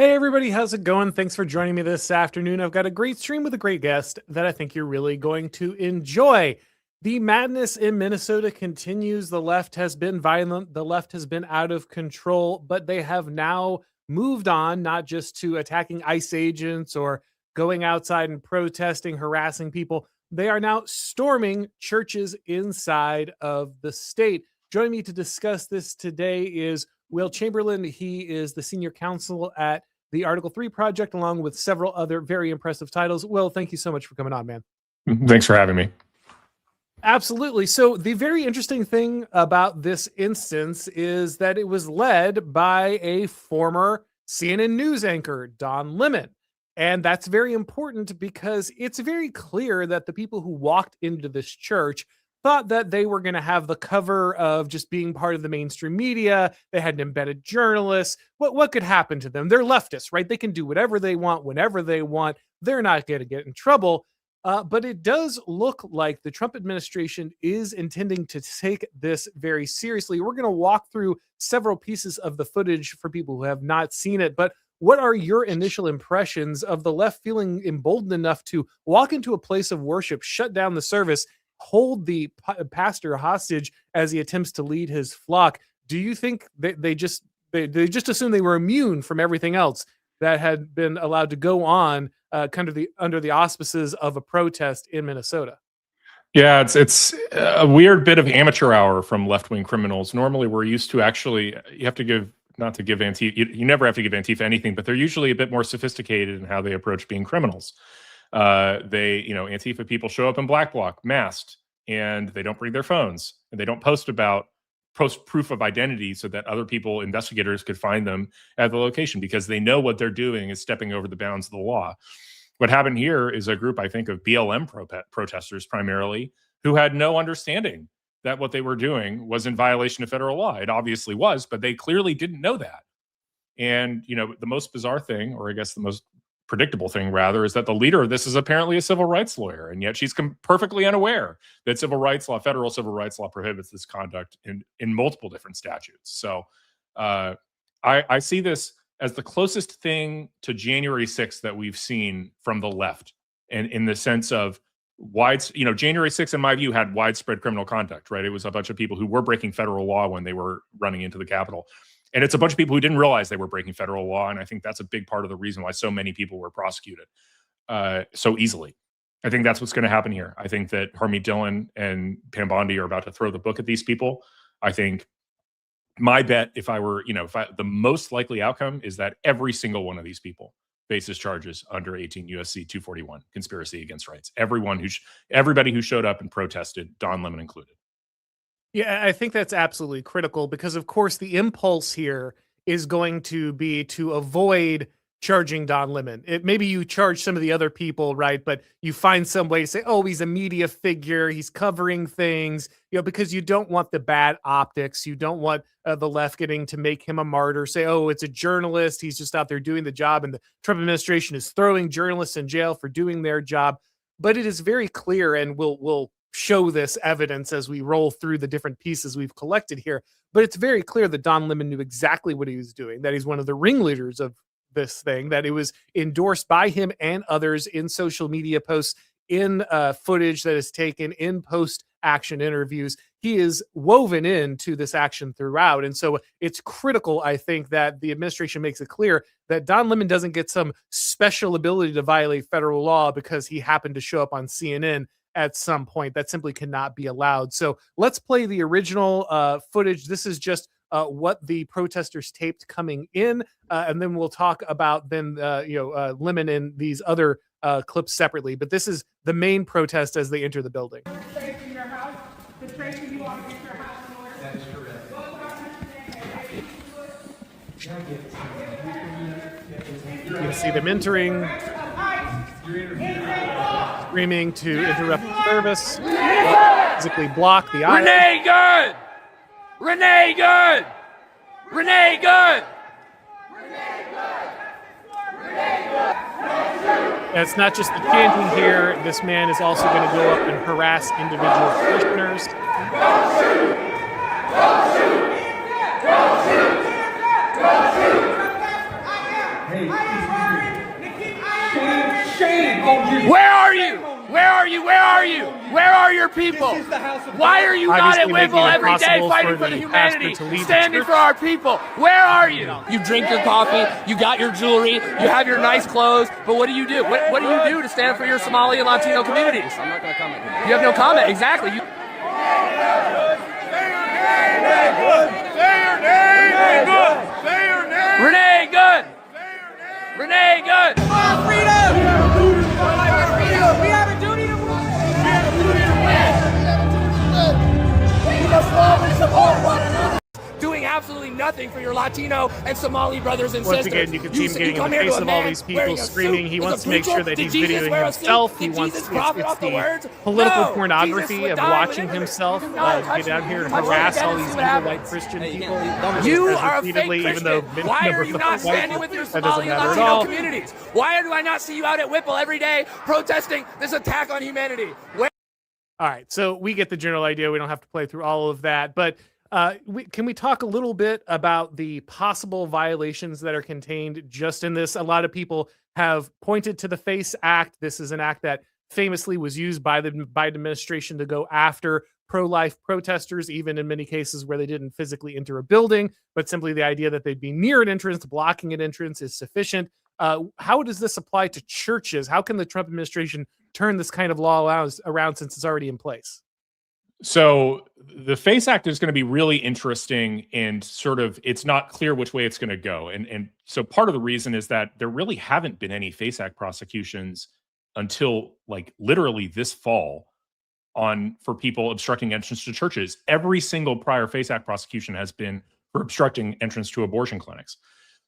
Hey everybody, how's it going? Thanks for joining me this afternoon. I've got a great stream with a great guest that I think you're really going to enjoy. The madness in Minnesota continues. The left has been violent, the left has been out of control, but they have now moved on, not just to attacking ICE agents or going outside and protesting, harassing people. They are now storming churches inside of the state. Joining me to discuss this today is Will Chamberlain. He is the senior counsel at the Article 3 Project, along with several other very impressive titles. Will, thank you so much for coming on, man. Thanks for having me. Absolutely. So the very interesting thing about this instance is that it was led by a former CNN news anchor, Don Lemon. And that's very important because it's very clear that the people who walked into this church thought that they were going to have the cover of just being part of the mainstream media. They had an embedded journalist. What could happen to them? They're leftists, right? They can do whatever they want, whenever they want. They're not going to get in trouble. But it does look like the Trump administration is intending to take this very seriously. We're going to walk through several pieces of the footage for people who have not seen it. But what are your initial impressions of the left feeling emboldened enough to walk into a place of worship, shut down the service, hold the pastor hostage as he attempts to lead his flock? Do you think they just assumed they were immune from everything else that had been allowed to go on under the auspices of a protest in Minnesota? Yeah, it's a weird bit of amateur hour from left-wing criminals. Normally, we're used to you have to give, not to give Antifa, you never have to give Antifa anything, but they're usually a bit more sophisticated in how they approach being criminals. Antifa people show up in black bloc, masked, and they don't bring their phones, and they don't post proof of identity so that other people, investigators, could find them at the location because they know what they're doing is stepping over the bounds of the law. What happened here is a group, I think, of BLM protesters primarily, who had no understanding that what they were doing was in violation of federal law. It obviously was, but they clearly didn't know that. And, the most bizarre thing, or I guess the most predictable thing rather, is that the leader of this is apparently a civil rights lawyer, and yet she's perfectly unaware that federal civil rights law prohibits this conduct in multiple different statutes. So I see this as the closest thing to January 6th that we've seen from the left, and in the sense of January 6th, in my view, had widespread criminal conduct, right? It was a bunch of people who were breaking federal law when they were running into the Capitol. And it's a bunch of people who didn't realize they were breaking federal law. And I think that's a big part of the reason why so many people were prosecuted so easily. I think that's what's going to happen here. I think that Harmeet Dillon and Pam Bondi are about to throw the book at these people. I think my bet, the most likely outcome is that every single one of these people faces charges under 18 USC 241, conspiracy against rights. Everybody who showed up and protested, Don Lemon included. Yeah, I think that's absolutely critical because, of course, the impulse here is going to be to avoid charging Don Lemon. Maybe you charge some of the other people, right? But you find some way to say, oh, he's a media figure, he's covering things, because you don't want the bad optics. You don't want the left getting to make him a martyr, say, oh, it's a journalist, he's just out there doing the job, and the Trump administration is throwing journalists in jail for doing their job. But it is very clear, and we'll show this evidence as we roll through the different pieces we've collected here. But it's very clear that Don Lemon knew exactly what he was doing, that he's one of the ringleaders of this thing, that it was endorsed by him and others in social media posts, in footage that is taken, in post-action interviews. He is woven into this action throughout. And so it's critical, I think, that the administration makes it clear that Don Lemon doesn't get some special ability to violate federal law because he happened to show up on CNN at some point. That simply cannot be allowed. So let's play the original footage. This is just what the protesters taped coming in, and then we'll talk about Lemon and these other clips separately. But this is the main protest as they enter the building. You can see them entering, screaming to interrupt the service, physically block the aisle. Renee Good! Renee Good! Renee Good! And it's not just the chanting here. This man is also going to go up and harass individual parishioners. Hey, Where are you? Where are you? Where are you? Where are your people? Why are you not at Obviously Whipple making it every day impossible fighting for for the the humanity, pastor to lead the standing church. for our people? Where are you? You drink your coffee, you got your jewelry, you have your nice clothes, but what do you do? What do you do to stand for your Somali and Latino communities? I'm not going to comment. You have no comment. Exactly. Say your name! Good! Say your name! Renee, good! Renee, good! Freedom! We have a duty to win. We must love and support one another. Doing absolutely nothing for your Latino and Somali brothers and Once sisters. again, you can see him getting in come the here to face a of all man these people wearing a screaming. suit. He Is wants a to make preacher? sure that Did he's Jesus videoing wear a suit? himself. He Did wants Jesus profit off the the words? political No. pornography Jesus would of die watching with it. himself No, get touch out me. here and Touch me harass again all and these see what evil happens. white Christian people. You as are a repeatedly, fake even though Christian. many Why number are of you them not are white, standing with your that Somali doesn't and matter at Latino all. communities? Why do I not see you out at Whipple every day protesting this attack on humanity? All right, so we get the general idea. We don't have to play through all of that, but can we talk a little bit about the possible violations that are contained just in this? A lot of people have pointed to the FACE Act. This is an act that famously was used by the Biden administration to go after pro-life protesters, even in many cases where they didn't physically enter a building, but simply the idea that they'd be near an entrance, blocking an entrance is sufficient. How does this apply to churches? How can the Trump administration turn this kind of law around since it's already in place? So the FACE Act is going to be really interesting, and sort of it's not clear which way it's going to go. And so part of the reason is that there really haven't been any FACE Act prosecutions until like literally this fall for people obstructing entrance to churches. Every single prior FACE Act prosecution has been for obstructing entrance to abortion clinics.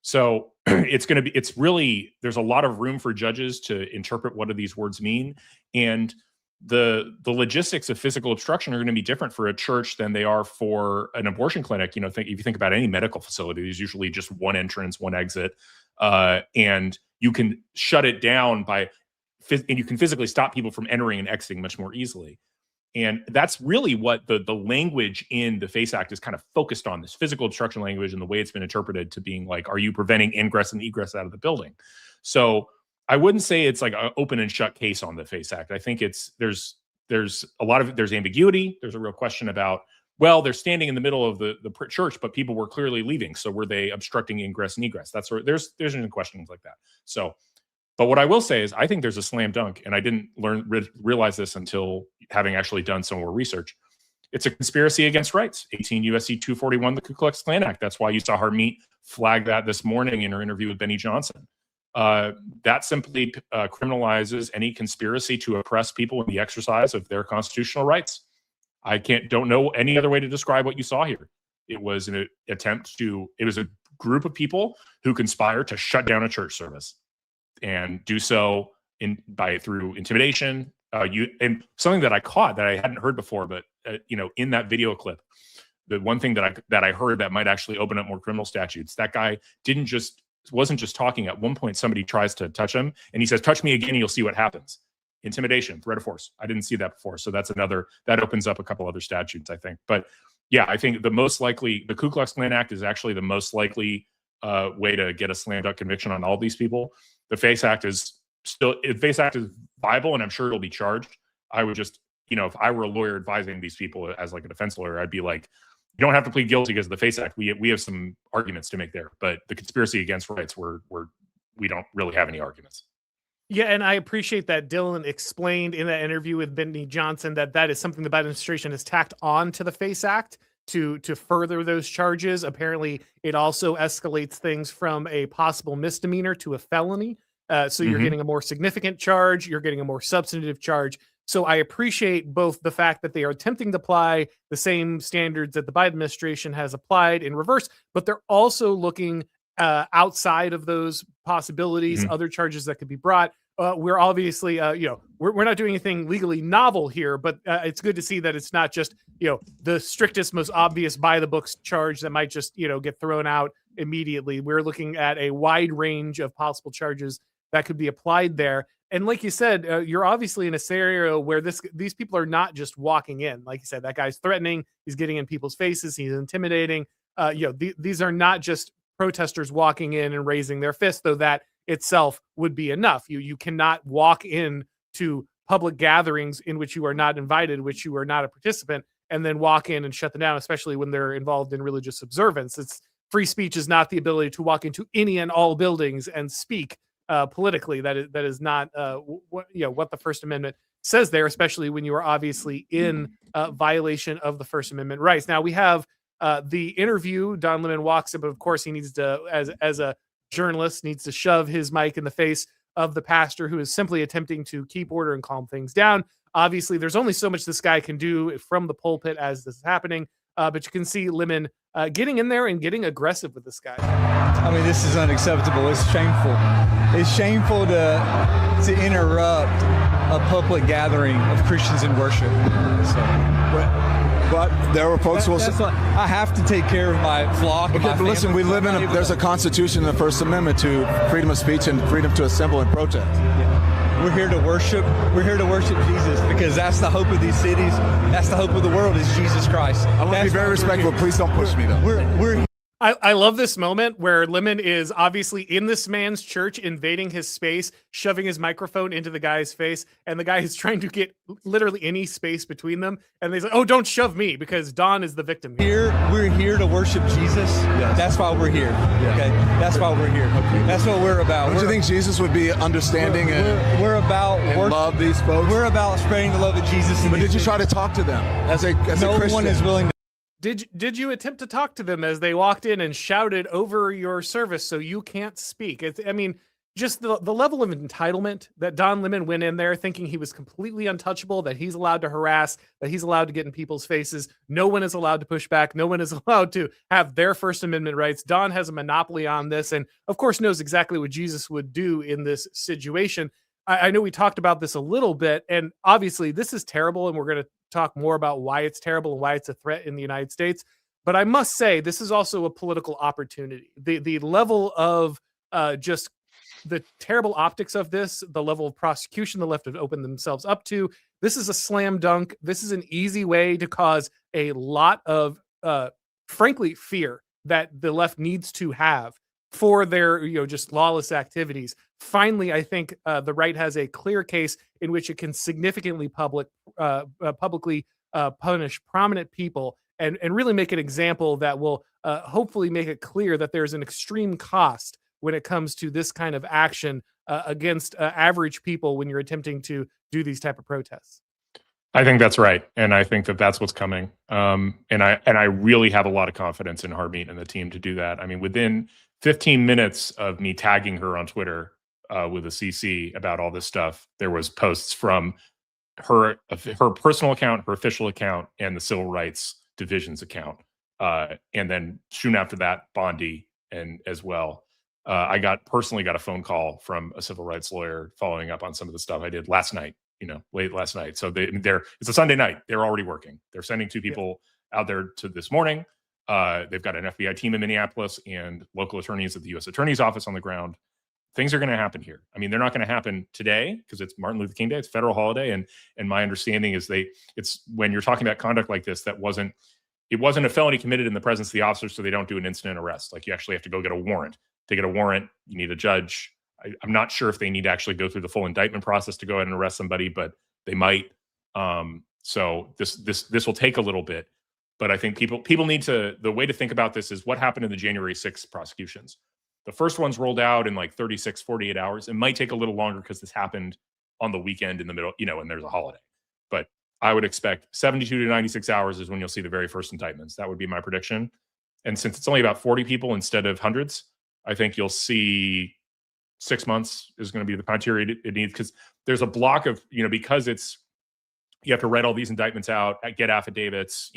So it's really, there's a lot of room for judges to interpret what do these words mean. And the logistics of physical obstruction are going to be different for a church than they are for an abortion clinic. If you think about any medical facility, there's usually just one entrance, one exit, and you can shut it down and you can physically stop people from entering and exiting much more easily. And that's really what the language in the FACE Act is kind of focused on, this physical obstruction language and the way it's been interpreted to being like, are you preventing ingress and egress out of the building? So I wouldn't say it's like an open and shut case on the FACE Act. I think there's a lot of, there's ambiguity. There's a real question about, well, they're standing in the middle of the church, but people were clearly leaving. So were they obstructing ingress and egress? That's where there's questions like that. So, but what I will say is I think there's a slam dunk, and I didn't realize this until having actually done some more research. It's a conspiracy against rights, 18 U.S.C. 241, the Ku Klux Klan Act. That's why you saw Harmeet flag that this morning in her interview with Benny Johnson. That simply criminalizes any conspiracy to oppress people in the exercise of their constitutional rights. I don't know any other way to describe what you saw here. It was an attempt it was a group of people who conspired to shut down a church service and do so through intimidation. And something that I caught that I hadn't heard before, but in that video clip, the one thing that I heard that might actually open up more criminal statutes, that guy wasn't just talking. At one point, somebody tries to touch him, and he says, "Touch me again, and you'll see what happens." Intimidation, threat of force. I didn't see that before, so that opens up a couple other statutes, I think. But yeah, I think the Ku Klux Klan Act is actually the most likely way to get a slam dunk conviction on all these people. The FACE Act is viable, and I'm sure it'll be charged. I would just, if I were a lawyer advising these people as like a defense lawyer, I'd be like, you don't have to plead guilty because of the FACE Act. We have some arguments to make there, but the conspiracy against rights, we don't really have any arguments. Yeah, and I appreciate that Dylan explained in that interview with Benny Johnson that is something the Biden administration has tacked on to the FACE Act to further those charges. Apparently, it also escalates things from a possible misdemeanor to a felony. So you're getting a more significant charge, you're getting a more substantive charge. So I appreciate both the fact that they are attempting to apply the same standards that the Biden administration has applied in reverse, but they're also looking outside of those possibilities, other charges that could be brought. We're obviously, we're not doing anything legally novel here, but it's good to see that it's not just, the strictest, most obvious by the books charge that might just, get thrown out immediately. We're looking at a wide range of possible charges that could be applied there. And like you said, you're obviously in a scenario where these people are not just walking in. Like you said, that guy's threatening, he's getting in people's faces, he's intimidating. These are not just protesters walking in and raising their fist, though that itself would be enough. You cannot walk in to public gatherings in which you are not invited, which you are not a participant, and then walk in and shut them down, especially when they're involved in religious observance. It's free speech is not the ability to walk into any and all buildings and speak politically. That is not what the First Amendment says there, especially when you are obviously in violation of the First Amendment rights. Now we have the interview. Don Lemon walks up, but of course he needs to, as a journalist, needs to shove his mic in the face of the pastor who is simply attempting to keep order and calm things down. Obviously, there's only so much this guy can do from the pulpit as this is happening, but you can see Lemon getting in there and getting aggressive with this guy. I mean, this is unacceptable. It's shameful. It's shameful to interrupt a public gathering of Christians in worship. But there were folks who will say, I have to take care of my flock. okay, but listen, we live in there's a constitution in the First Amendment to freedom of speech and freedom to assemble and protest. We're here to worship. We're here to worship Jesus because that's the hope of these cities. That's the hope of the world is Jesus Christ. I want to be very respectful. Please don't push me, though. We're I love this moment where Lemon is obviously in this man's church, invading his space, shoving his microphone into the guy's face, and the guy is trying to get literally any space between them. And he's like, "Oh, don't shove me," because Don is the victim here. We're here to worship Jesus. Yes. That's why we're here. Yes. Okay, that's why we're here. Okay. That's what we're about. Don't you think Jesus would be understanding we're about and love these folks? We're about spreading the love of Jesus. But did you try to talk to them as a Christian? No one is willing to. Did you attempt to talk to them as they walked in and shouted over your service so you can't speak? Just the level of entitlement that Don Lemon went in there thinking he was completely untouchable, that he's allowed to harass, that he's allowed to get in people's faces. No one is allowed to push back. No one is allowed to have their First Amendment rights. Don has a monopoly on this and, of course, knows exactly what Jesus would do in this situation. I know we talked about this a little bit, and obviously this is terrible, and we're going to talk more about why it's terrible and why it's a threat in the United States. But I must say, this is also a political opportunity. The level of just the terrible optics of this, the level of prosecution the left have opened themselves up to, this is a slam dunk. This is an easy way to cause a lot of, frankly, fear that the left needs to have for their just lawless activities. Finally, I think the right has a clear case in which it can significantly publicly punish prominent people and really make an example that will hopefully make it clear that there's an extreme cost when it comes to this kind of action against average people when you're attempting to do these type of protests. I think that's right, and I think that that's what's coming. And I really have a lot of confidence in Harmeet and the team to do that. I mean, within 15 minutes of me tagging her on Twitter with a CC about all this stuff, there was posts from her personal account, her official account, and the Civil Rights Division's account. And then soon after that, Bondi and as well. I personally got a phone call from a civil rights lawyer following up on some of the stuff I did last night, late last night. So it's a Sunday night. They're already working. They're sending two people out there to this morning. They've got an FBI team in Minneapolis and local attorneys at the U.S. Attorney's Office on the ground. Things are going to happen here. I mean, they're not going to happen today because it's Martin Luther King Day. It's a federal holiday. And my understanding is it's when you're talking about conduct like this, it wasn't a felony committed in the presence of the officers, so they don't do an incident arrest. Like, you actually have to go get a warrant. To get a warrant, you need a judge. I'm not sure if they need to actually go through the full indictment process to go ahead and arrest somebody, but they might. So this will take a little bit. But I think people need to, the way to think about this is what happened in the January 6th prosecutions. The first one's rolled out in like 36, 48 hours. It might take a little longer because this happened on the weekend in the middle, and there's a holiday. But I would expect 72 to 96 hours is when you'll see the very first indictments. That would be my prediction. And since it's only about 40 people instead of hundreds, I think you'll see 6 months is going to be the time period it needs, because there's a block of, because you have to write all these indictments out, get affidavits,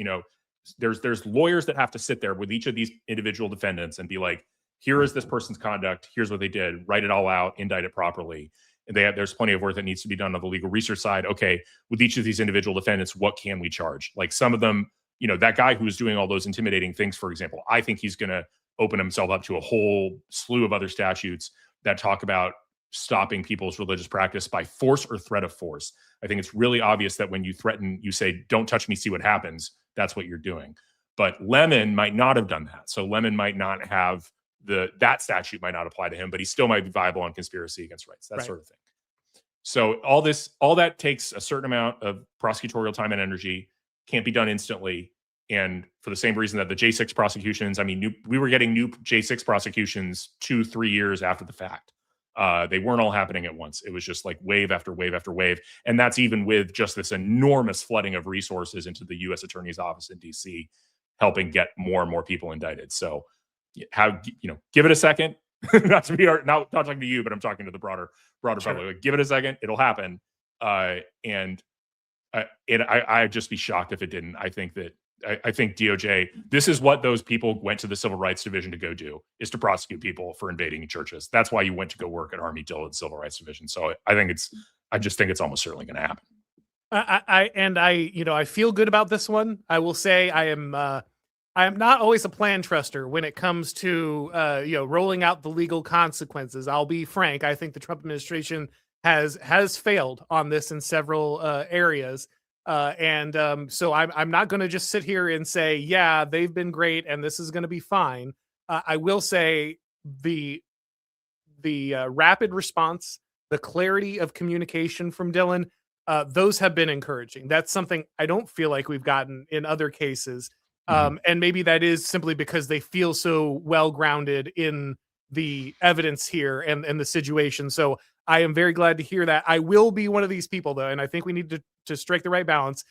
there's lawyers that have to sit there with each of these individual defendants and be like, here is this person's conduct, here's what they did, write it all out, indict it properly. And there's plenty of work that needs to be done on the legal research side. Okay, with each of these individual defendants, what can we charge? Like some of them, that guy who's doing all those intimidating things, for example, I think he's going to open himself up to a whole slew of other statutes that talk about stopping people's religious practice by force or threat of force. I think it's really obvious that when you threaten, you say, don't touch me, see what happens. That's what you're doing. But Lemon might not have done that. So Lemon might not have that statute might not apply to him, but he still might be viable on conspiracy against rights, that sort of thing. So all that takes a certain amount of prosecutorial time and energy, can't be done instantly. And for the same reason that the J6 prosecutions, I mean, we were getting new J6 prosecutions 2-3 years after the fact. They weren't all happening at once. It was just like wave after wave after wave. And that's even with just this enormous flooding of resources into the U.S. Attorney's Office in D.C., helping get more and more people indicted. So give it a second. not talking to you, but I'm talking to the broader Sure. public. Like, give it a second. It'll happen. I'd just be shocked if it didn't. I think DOJ, this is what those people went to the Civil Rights Division to go do, is to prosecute people for invading churches. That's why you went to go work at Army Dillard Civil Rights Division. So I just think it's almost certainly going to happen. I feel good about this one. I will say I am not always a plan truster when it comes to rolling out the legal consequences. I'll be frank. I think the Trump administration has failed on this in several areas. So I'm not going to just sit here and say, yeah, they've been great and this is going to be fine. I will say the rapid response, the clarity of communication from Dylan, those have been encouraging. That's something I don't feel like we've gotten in other cases. And maybe that is simply because they feel so well grounded in the evidence here and the situation. So I am very glad to hear that. I will be one of these people, though, and I think we need to strike the right balance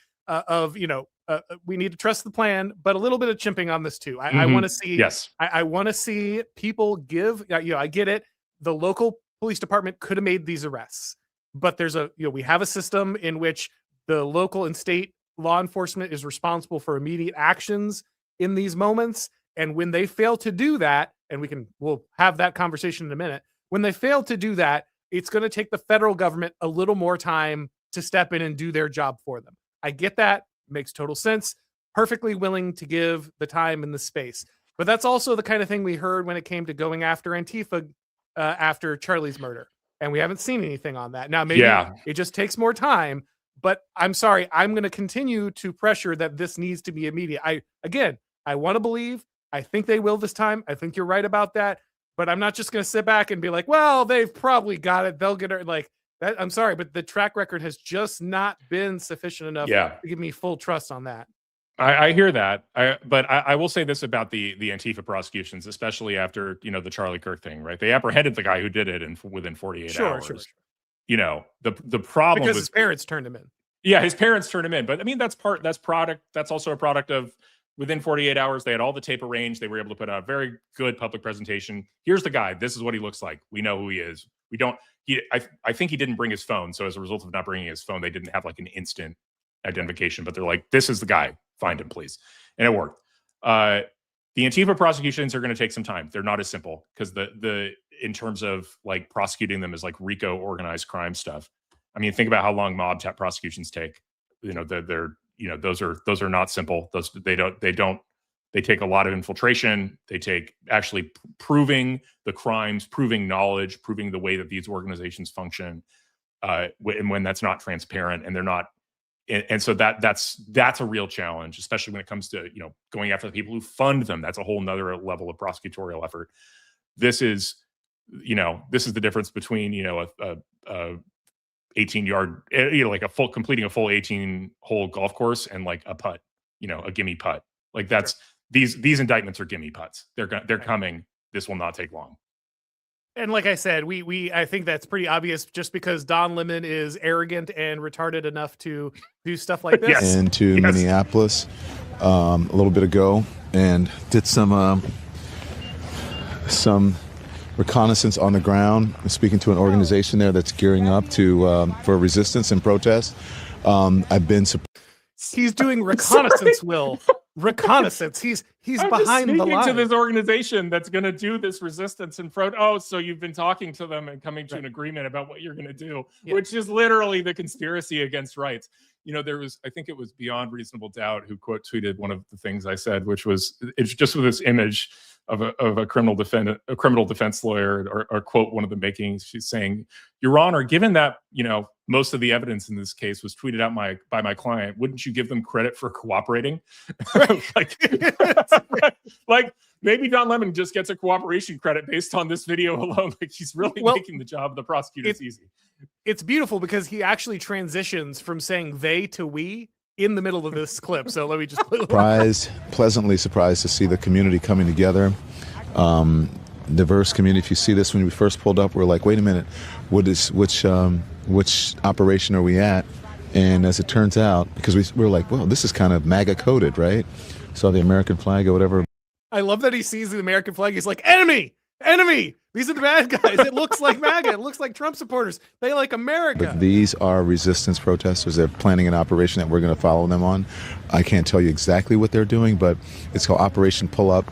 we need to trust the plan, but a little bit of chimping on this too. I want to see. Yes, I want to see people give. I get it. The local police department could have made these arrests, but there's we have a system in which the local and state law enforcement is responsible for immediate actions in these moments. And when they fail to do that, and we'll have that conversation in a minute. When they fail to do that, it's going to take the federal government a little more time to step in and do their job for them. I get that. Makes total sense. Perfectly willing to give the time and the space. But that's also the kind of thing we heard when it came to going after Antifa after Charlie's murder. And we haven't seen anything on that. Now, maybe it just takes more time. But I'm sorry, I'm going to continue to pressure that this needs to be immediate. I want to believe. I think they will this time. I think you're right about that. But I'm not just going to sit back and be like, well, they've probably got it. They'll get it. Like that. I'm sorry, but the track record has just not been sufficient enough to give me full trust on that. I hear that. But I will say this about the Antifa prosecutions, especially after, the Charlie Kirk thing, right? They apprehended the guy who did it within 48 hours. Sure. The problem because his parents turned him in. Yeah, his parents turned him in. But I mean, that's also a product of within 48 hours, they had all the tape arranged. They were able to put out a very good public presentation. Here's the guy. This is what he looks like. We know who he is. I think he didn't bring his phone. So as a result of not bringing his phone, they didn't have like an instant identification, but they're like, this is the guy. Find him, please. And it worked. The Antifa prosecutions are going to take some time. They're not as simple because in terms of like prosecuting them as like RICO organized crime stuff. I mean, think about how long mob prosecutions take. Those are not simple. They take a lot of infiltration. They take actually proving the crimes, proving knowledge, proving the way that these organizations function. And when that's not transparent and they're not, and so that's a real challenge, especially when it comes to, going after the people who fund them. That's a whole nother level of prosecutorial effort. This is the difference between, a 18-yard, like completing a full 18-hole golf course and like a putt, a gimme putt. Like that's these indictments are gimme putts. They're coming. This will not take long. And like I said, I think that's pretty obvious just because Don Lemon is arrogant and retarded enough to do stuff like this. Into Minneapolis a little bit ago and did some reconnaissance on the ground, speaking to an organization there that's gearing up for resistance and protest. I've been He's doing reconnaissance, Will. Reconnaissance. He's behind the line. To this organization that's going to do this resistance and so you've been talking to them and coming to an agreement about what you're going to do, which is literally the conspiracy against rights. I think it was Beyond Reasonable Doubt who quote tweeted one of the things I said, which was, it's just with this image a criminal defense lawyer, or quote one of the makings. She's saying, "Your Honor, given that most of the evidence in this case was tweeted out by my client, wouldn't you give them credit for cooperating?" like, like maybe Don Lemon just gets a cooperation credit based on this video alone. Like he's really making the job of the prosecutors easy. It's beautiful because he actually transitions from saying they to we in the middle of this clip. So let me just pleasantly surprised to see the community coming together. Diverse community. If you see this, when we first pulled up, we're like, wait a minute, which operation are we at? And as it turns out, because we're like, well, this is kind of MAGA coded, right? Saw the American flag or whatever. I love that he sees the American flag. He's like, enemy. These are the bad guys. It looks like MAGA. It looks like Trump supporters. They like America. But these are resistance protesters. They're planning an operation that we're going to follow them on. I can't tell you exactly what they're doing, but it's called Operation Pull Up.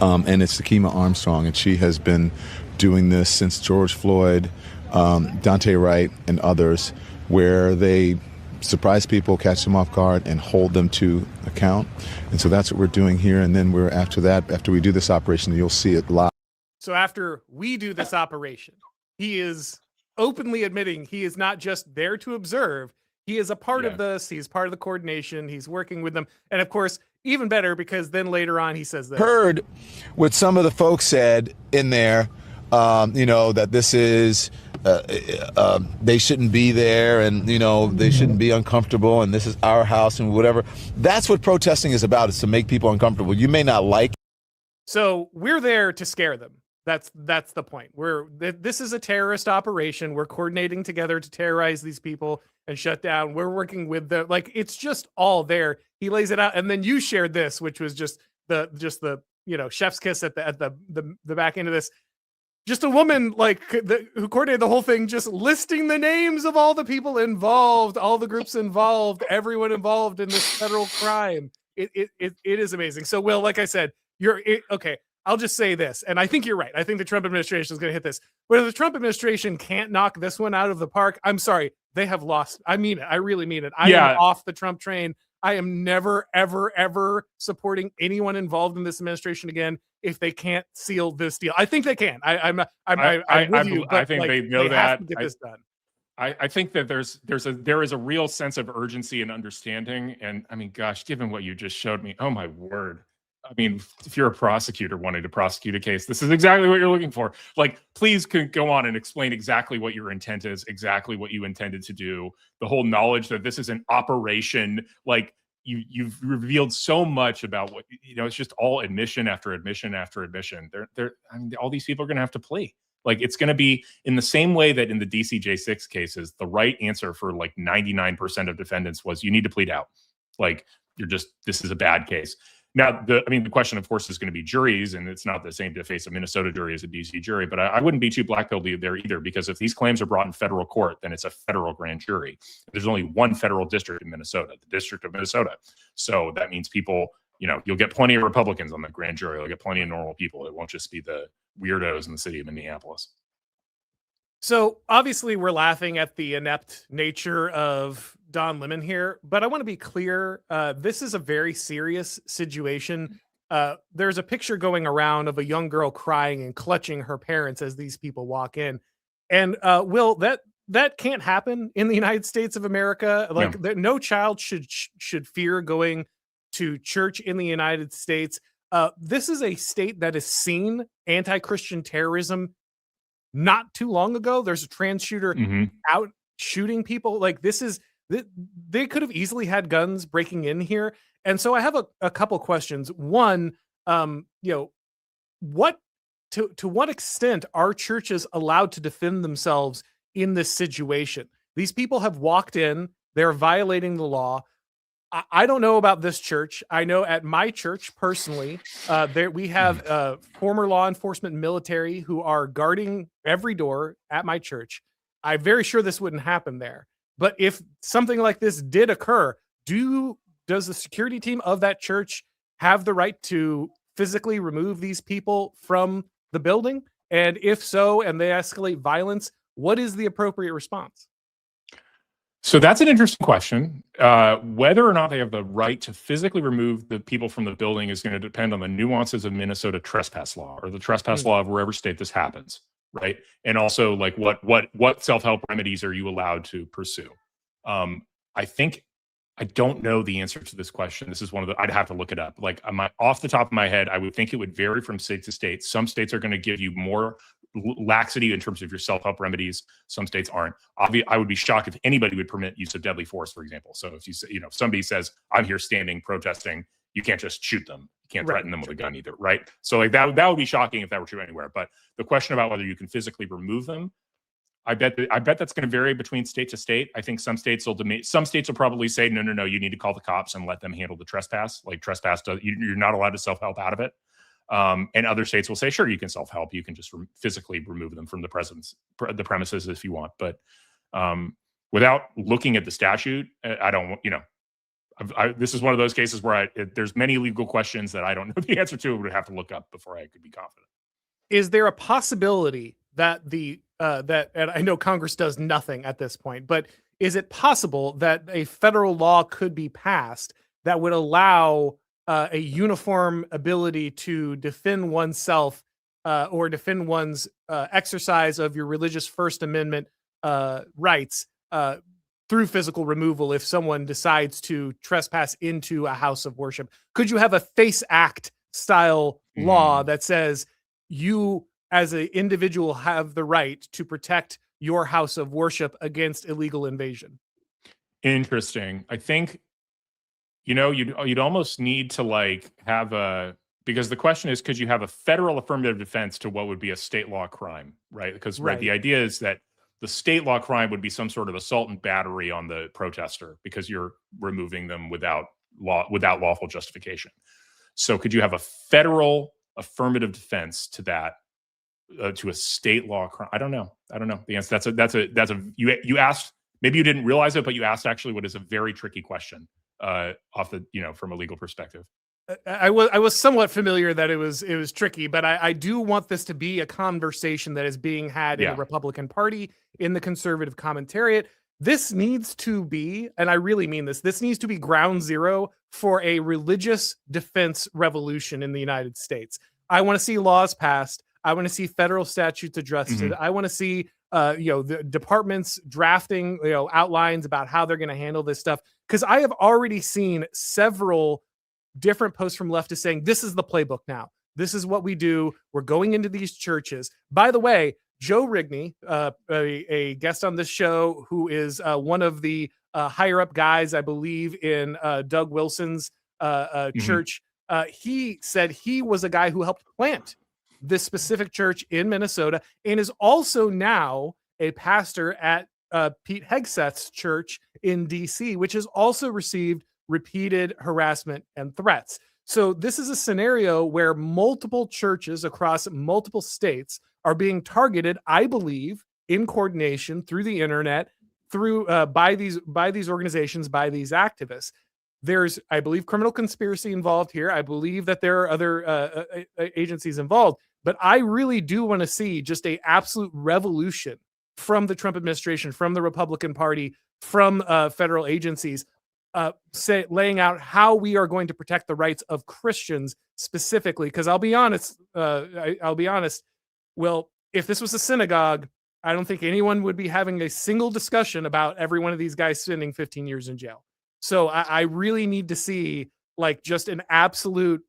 And it's Takima Armstrong, and she has been doing this since George Floyd, Dante Wright, and others, where they surprise people, catch them off guard, and hold them to account. And so that's what we're doing here. And then after we do this operation, you'll see it live. So after we do this operation, he is openly admitting he is not just there to observe. He is a part of this. He's part of the coordination. He's working with them. And of course, even better, because then later on he says this. Heard what some of the folks said in there, that this is, they shouldn't be there, and, they shouldn't be uncomfortable, and this is our house and whatever. That's what protesting is about, is to make people uncomfortable. You may not like it. So we're there to scare them. That's the point. This is a terrorist operation. We're coordinating together to terrorize these people and shut down. We're working with them. Like, it's just all there. He lays it out, and then you shared this, which was just the chef's kiss at the back end of this. Just a woman who coordinated the whole thing, just listing the names of all the people involved, all the groups involved, everyone involved in this federal crime. It is amazing. So, Will, like I said, okay. I'll just say this, and I think you're right. I think the Trump administration is going to hit this. But if the Trump administration can't knock this one out of the park, I'm sorry, they have lost. I mean it. I really mean it. I am off the Trump train. I am never, ever, ever supporting anyone involved in this administration again if they can't seal this deal. I think they can. I'm with you. But I think they know that. Have to get this done. I think that there is a real sense of urgency and understanding. And I mean, gosh, given what you just showed me, oh my word. I mean, if you're a prosecutor wanting to prosecute a case, this is exactly what you're looking for. Like, please go on and explain exactly what your intent is, exactly what you intended to do. The whole knowledge that this is an operation, like you've revealed so much about what, it's just all admission after admission after admission. I mean, all these people are going to have to plea. Like, it's going to be in the same way that in the DCJ6 cases, the right answer for like 99% of defendants was you need to plead out. Like, this is a bad case. Now, the question, of course, is going to be juries, and it's not the same to face a Minnesota jury as a DC jury, but I wouldn't be too black-pilled there either, because if these claims are brought in federal court, then it's a federal grand jury. There's only one federal district in Minnesota, the District of Minnesota. So that means people, you'll get plenty of Republicans on the grand jury. You'll get plenty of normal people. It won't just be the weirdos in the city of Minneapolis. So obviously we're laughing at the inept nature of Don Lemon here, but I want to be clear. This is a very serious situation. There's a picture going around of a young girl crying and clutching her parents as these people walk in. And Will, that can't happen in the United States of America. Like, no child should fear going to church in the United States. This is a state that has seen anti-Christian terrorism not too long ago. There's a trans shooter out shooting people. Like, they could have easily had guns breaking in here. And so I have a couple questions. One, what to what extent are churches allowed to defend themselves in this situation? These people have walked in, they're violating the law. I don't know about this church. I know at my church personally, we have former law enforcement military who are guarding every door at my church. I'm very sure this wouldn't happen there. But if something like this did occur, does the security team of that church have the right to physically remove these people from the building? And if so, and they escalate violence, what is the appropriate response? So that's an interesting question. Whether or not they have the right to physically remove the people from the building is going to depend on the nuances of Minnesota trespass law or the trespass law of wherever state this happens, right? And also, like, what self-help remedies are you allowed to pursue? I don't know the answer to this question. This is one of the, I'd have to look it up. Like, off the top of my head, I would think it would vary from state to state. Some states are going to give you more laxity in terms of your self-help remedies. Some states aren't. I would be shocked if anybody would permit use of deadly force, for example. So if you say, if somebody says, I'm here standing protesting, you can't just shoot them. You can't threaten them with a gun either, right? So like that would be shocking if that were true anywhere. But the question about whether you can physically remove them, I bet that's going to vary between state to state. I think some states will probably say, no, you need to call the cops and let them handle the trespass. Like, trespass, you're not allowed to self-help out of it. And other states will say, sure, you can self-help. You can just physically remove them from the premises if you want. But without looking at the statute, I don't, this is one of those cases where there's many legal questions that I don't know the answer to. I would have to look up before I could be confident. Is there a possibility that and I know Congress does nothing at this point, but is it possible that a federal law could be passed that would allow a uniform ability to defend oneself or defend one's exercise of your religious First Amendment rights through physical removal if someone decides to trespass into a house of worship? Could you have a FACE Act style law that says you as an individual have the right to protect your house of worship against illegal invasion? Interesting. I think, you'd almost need to because the question is, could you have a federal affirmative defense to what would be a state law crime, right? Because the idea is that the state law crime would be some sort of assault and battery on the protester because you're removing them without lawful justification. So could you have a federal affirmative defense to that? To a state law crime? I don't know. The answer, you asked, maybe you didn't realize it, but you asked actually what is a very tricky question from a legal perspective. I was somewhat familiar that it was tricky, but I do want this to be a conversation that is being had in the Republican Party, in the conservative commentariat. This needs to be, and I really mean this needs to be ground zero for a religious defense revolution in the United States. I want to see laws passed. I want to see federal statutes addressed. I want to see, the departments drafting, outlines about how they're going to handle this stuff. Because I have already seen several different posts from leftists saying, this is the playbook now. This is what we do. We're going into these churches. By the way, Joe Rigney, a guest on this show, who is one of the higher up guys, I believe, in Doug Wilson's church, he said he was a guy who helped plant this specific church in Minnesota and is also now a pastor at Pete Hegseth's church in DC, which has also received repeated harassment and threats. So this is a scenario where multiple churches across multiple states are being targeted, I believe, in coordination through the internet, through by these organizations, by these activists. There's, I believe, criminal conspiracy involved here. I believe that there are other agencies involved. But I really do want to see just an absolute revolution from the Trump administration, from the Republican Party, from federal agencies, laying out how we are going to protect the rights of Christians specifically. Because I'll be honest. Well, if this was a synagogue, I don't think anyone would be having a single discussion about every one of these guys spending 15 years in jail. So I really need to see just an absolute,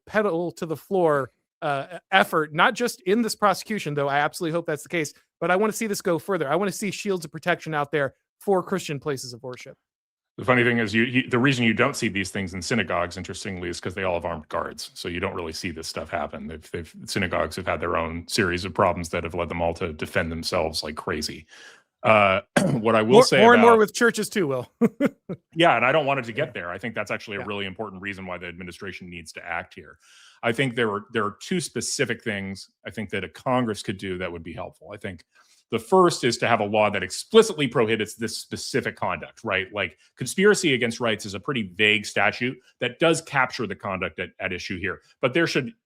pedal to the floor effort, not just in this prosecution, though I absolutely hope that's the case, but I want to see this go further. I want to see shields of protection out there for Christian places of worship. The funny thing is, the reason you don't see these things in synagogues, interestingly, is because they all have armed guards. So you don't really see this stuff happen. Synagogues have had their own series of problems that have led them all to defend themselves like crazy. What I will say more and more with churches too, Will. Yeah, and I don't want it to get there. I think that's actually a really important reason why the administration needs to act here. I think there are two specific things I think that a Congress could do that would be helpful. I think the first is to have a law that explicitly prohibits this specific conduct, right? Like, conspiracy against rights is a pretty vague statute that does capture the conduct at issue here. But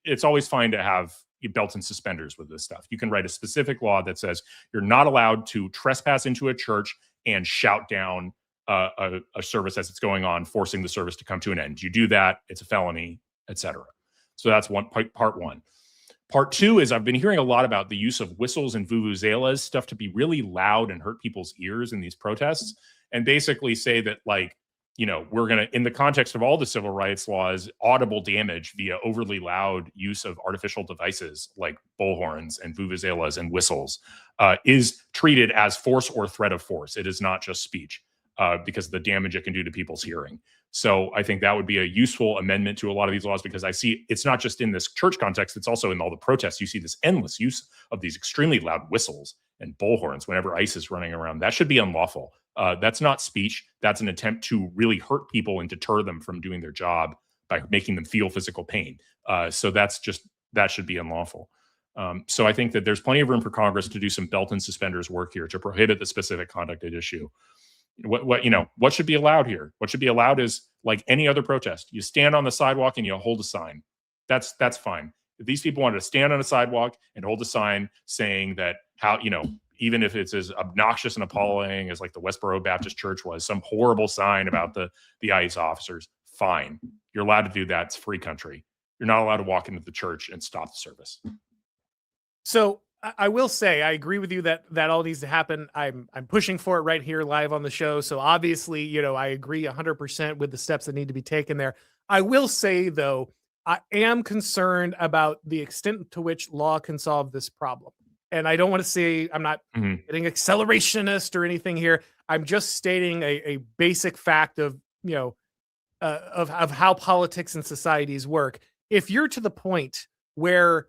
it's always fine to have belts and suspenders with this stuff. You can write a specific law that says you're not allowed to trespass into a church and shout down a service as it's going on, forcing the service to come to an end. You do that, it's a felony, etc. So that's part one. Part two is I've been hearing a lot about the use of whistles and vuvuzelas, stuff to be really loud and hurt people's ears in these protests, and basically say that, like, you know, we're going to, in the context of all the civil rights laws, audible damage via overly loud use of artificial devices like bullhorns and vuvuzelas and whistles is treated as force or threat of force. It is not just speech because of the damage it can do to people's hearing. So I think that would be a useful amendment to a lot of these laws, because I see it's not just in this church context, it's also in all the protests. You see this endless use of these extremely loud whistles and bullhorns whenever ICE is running around. That should be unlawful. That's not speech. That's an attempt to really hurt people and deter them from doing their job by making them feel physical pain. So that should be unlawful. So I think that there's plenty of room for Congress to do some belt and suspenders work here to prohibit the specific conduct at issue. What should be allowed here? What should be allowed is like any other protest. You stand on the sidewalk and you hold a sign. That's fine. If these people wanted to stand on a sidewalk and hold a sign saying that even if it's as obnoxious and appalling as like the Westboro Baptist Church was, some horrible sign about the ICE officers, fine. You're allowed to do that. It's free country. You're not allowed to walk into the church and stop the service. So I will say, I agree with you that all needs to happen. I'm pushing for it right here live on the show. So obviously, I agree 100% with the steps that need to be taken there. I will say, though, I am concerned about the extent to which law can solve this problem. And I don't want to say, I'm not getting accelerationist or anything here. I'm just stating a basic fact of how politics and societies work. If you're to the point where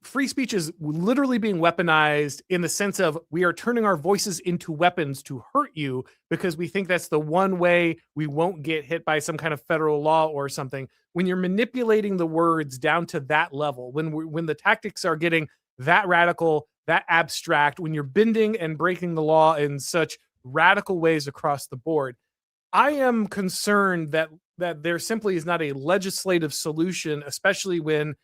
free speech is literally being weaponized in the sense of we are turning our voices into weapons to hurt you because we think that's the one way we won't get hit by some kind of federal law or something. When you're manipulating the words down to that level, when the tactics are getting that radical, that abstract, when you're bending and breaking the law in such radical ways across the board, I am concerned that there simply is not a legislative solution, especially when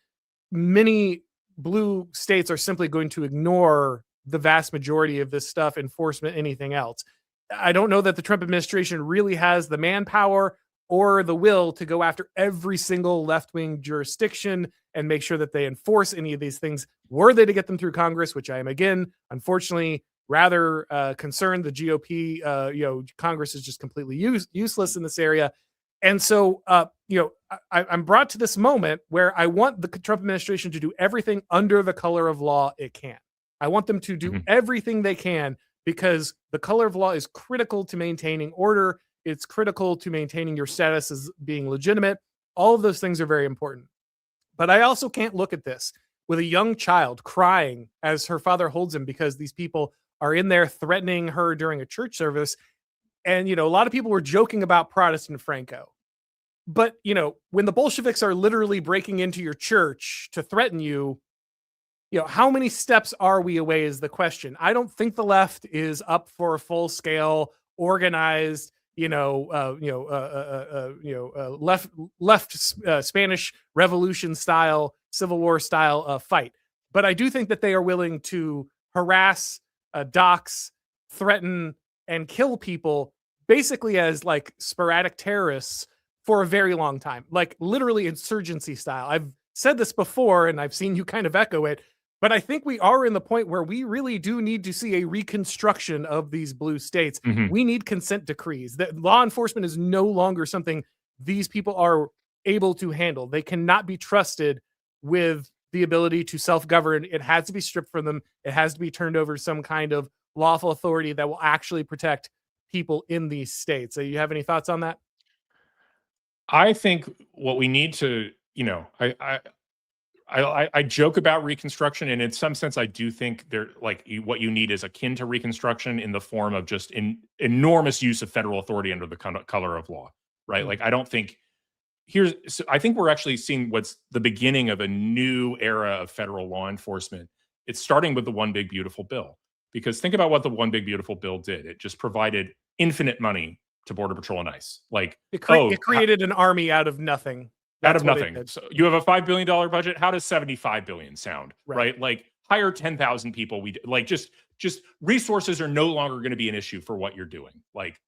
many blue states are simply going to ignore the vast majority of this stuff, enforcement, anything else. I don't know that the Trump administration really has the manpower or the will to go after every single left-wing jurisdiction and make sure that they enforce any of these things. Were they to get them through Congress, which I am, again, unfortunately, rather concerned. The GOP, Congress is just completely useless in this area. And so, I'm brought to this moment where I want the Trump administration to do everything under the color of law it can. I want them to do everything they can, because the color of law is critical to maintaining order. It's critical to maintaining your status as being legitimate. All of those things are very important. But I also can't look at this with a young child crying as her father holds him because these people are in there threatening her during a church service. And, a lot of people were joking about Protestant Franco. But, when the Bolsheviks are literally breaking into your church to threaten you, how many steps are we away is the question. I don't think the left is up for a full-scale, organized, left Spanish Revolution style, Civil War style fight. But I do think that they are willing to harass, dox, threaten, and kill people basically as like sporadic terrorists for a very long time, like literally insurgency style. I've said this before and I've seen you kind of echo it, but I think we are in the point where we really do need to see a reconstruction of these blue states. We need consent decrees. That law enforcement is no longer something these people are able to handle. They cannot be trusted with the ability to self-govern. It has to be stripped from them. It has to be turned over to some kind of lawful authority that will actually protect people in these states. So you have any thoughts on that? I think what we need to, I joke about Reconstruction, and in some sense, I do think what you need is akin to Reconstruction in the form of just enormous use of federal authority under the color of law, right? Like, I don't think I think we're actually seeing what's the beginning of a new era of federal law enforcement. It's starting with the One Big Beautiful Bill, because think about what the One Big Beautiful Bill did. It just provided infinite money to Border Patrol and ICE. Like, it created an army out of nothing. Out of nothing. So you have a $5 billion budget. How does $75 billion sound? Right? Like, hire 10,000 people. Just just resources are no longer going to be an issue for what you're doing. Like,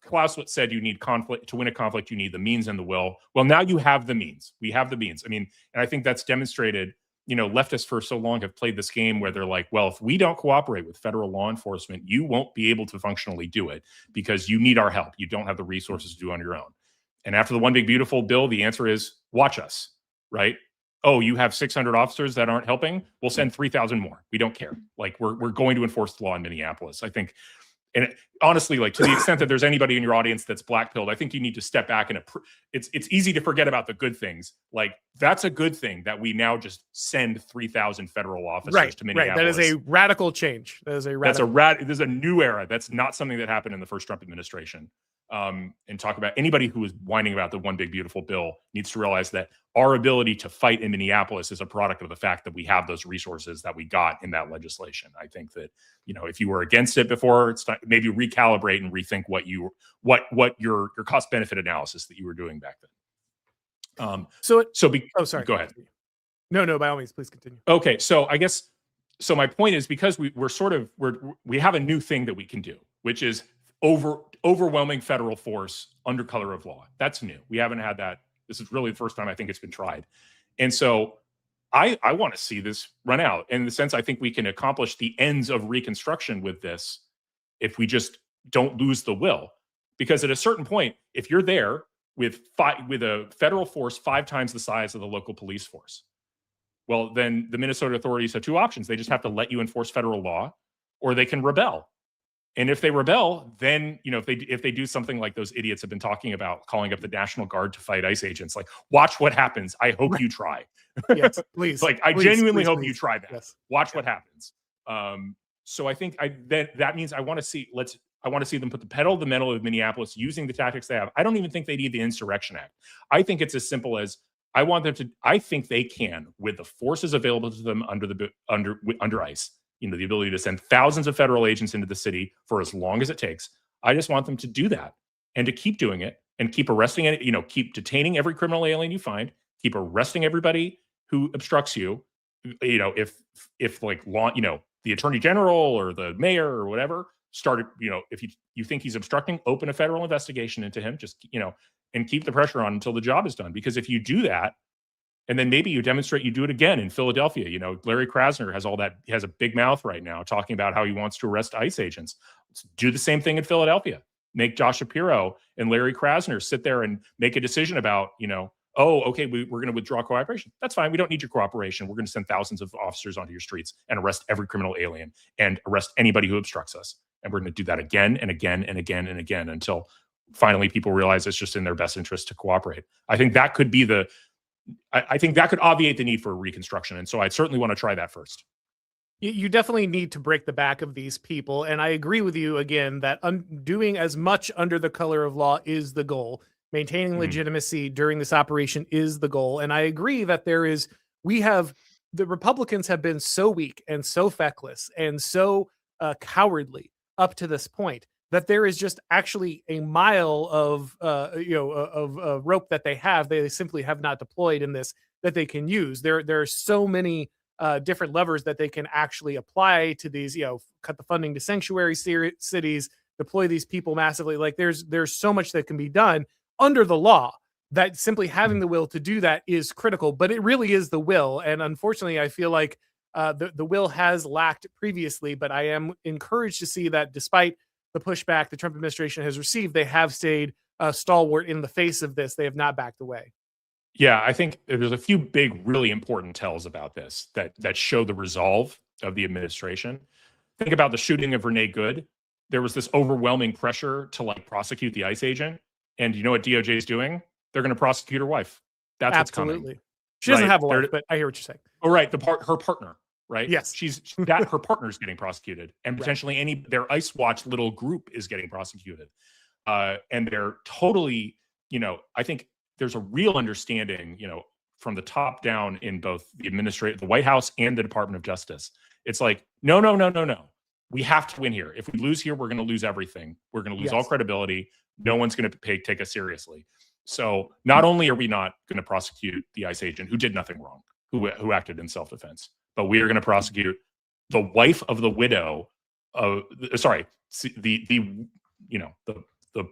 Clausewitz said you need conflict. To win a conflict, you need the means and the will. Well, now you have the means. We have the means. I mean, and I think that's demonstrated. Leftists for so long have played this game where they're like, well, if we don't cooperate with federal law enforcement, you won't be able to functionally do it because you need our help. You don't have the resources to do it on your own. And after the One Big Beautiful Bill, the answer is watch us, right? Oh, you have 600 officers that aren't helping? We'll send 3,000 more. We don't care. Like, we're going to enforce the law in Minneapolis. I think, and honestly, like, to the extent that there's anybody in your audience that's black-pilled, I think you need to step back and it's easy to forget about the good things. Like, that's a good thing that we now just send 3,000 federal officers to Minneapolis. Right. That is a radical change. There's a new era. That's not something that happened in the first Trump administration. And talk about anybody who is whining about the One Big Beautiful Bill needs to realize that our ability to fight in Minneapolis is a product of the fact that we have those resources that we got in that legislation. I think that, if you were against it before, it's time, maybe recalibrate and rethink what your cost benefit analysis that you were doing back then. Sorry. Go ahead. No, by all means, please continue. Okay. So my point is, because we have a new thing that we can do, which is overwhelming federal force under color of law. That's new. We haven't had that. This is really the first time I think it's been tried. And so I want to see this run out. In the sense, I think we can accomplish the ends of Reconstruction with this if we just don't lose the will. Because at a certain point, if you're there with a federal force 5 times the size of the local police force, well, then the Minnesota authorities have 2 options. They just have to let you enforce federal law, or they can rebel. And if they rebel, then, if they do something like those idiots have been talking about, calling up the National Guard to fight ICE agents, like, watch what happens. I hope you try. Yes, please. I genuinely hope you try that. Yes. Watch what happens. So I think that means I want to see them put the pedal to the metal of Minneapolis using the tactics they have. I don't even think they need the Insurrection Act. I think it's as simple as I think they can, with the forces available to them under ICE, the ability to send thousands of federal agents into the city for as long as it takes. I just want them to do that and to keep doing it and keep arresting it, keep detaining every criminal alien you find, keep arresting everybody who obstructs you. If like law, the attorney general or the mayor or whatever started, if you think he's obstructing, open a federal investigation into him, just, and keep the pressure on until the job is done. Because if you do that, and then maybe you demonstrate, you do it again in Philadelphia. Larry Krasner has a big mouth right now talking about how he wants to arrest ICE agents. Let's do the same thing in Philadelphia. Make Josh Shapiro and Larry Krasner sit there and make a decision about, oh, okay, we're going to withdraw cooperation. That's fine. We don't need your cooperation. We're going to send thousands of officers onto your streets and arrest every criminal alien and arrest anybody who obstructs us. And we're going to do that again and again and again and again until finally people realize it's just in their best interest to cooperate. I think that could be I think that could obviate the need for Reconstruction. And so I certainly want to try that first. You definitely need to break the back of these people. And I agree with you again that doing as much under the color of law is the goal. Maintaining legitimacy during this operation is the goal. And I agree that the Republicans have been so weak and so feckless and so cowardly up to this point that there is just actually a mile of rope that they simply have not deployed in this that they can use. There are so many different levers that they can actually apply to these, cut the funding to sanctuary cities, deploy these people massively. Like there's so much that can be done under the law that simply having the will to do that is critical, but it really is the will. And unfortunately, I feel like the will has lacked previously, but I am encouraged to see that despite the pushback the Trump administration has received, they have stayed stalwart in the face of this. They have not backed away. Yeah, I think there's a few big, really important tells about this that show the resolve of the administration. Think about the shooting of Renee Good. There was this overwhelming pressure to prosecute the ICE agent. And you know what DOJ is doing? They're going to prosecute her wife. That's Absolutely. what's coming. She doesn't have a wife, but I hear what you're saying. Oh, right. Her partner, right? Yes. Her partner's getting prosecuted. And potentially their ICE Watch little group is getting prosecuted. And they're totally, I think there's a real understanding, from the top down in both the White House and the Department of Justice. It's like, no. We have to win here. If we lose here, we're going to lose everything. We're going to lose all credibility. No one's going to take us seriously. So not only are we not going to prosecute the ICE agent who did nothing wrong, who acted in self-defense, but we are going to prosecute the wife of the widow sorry, the the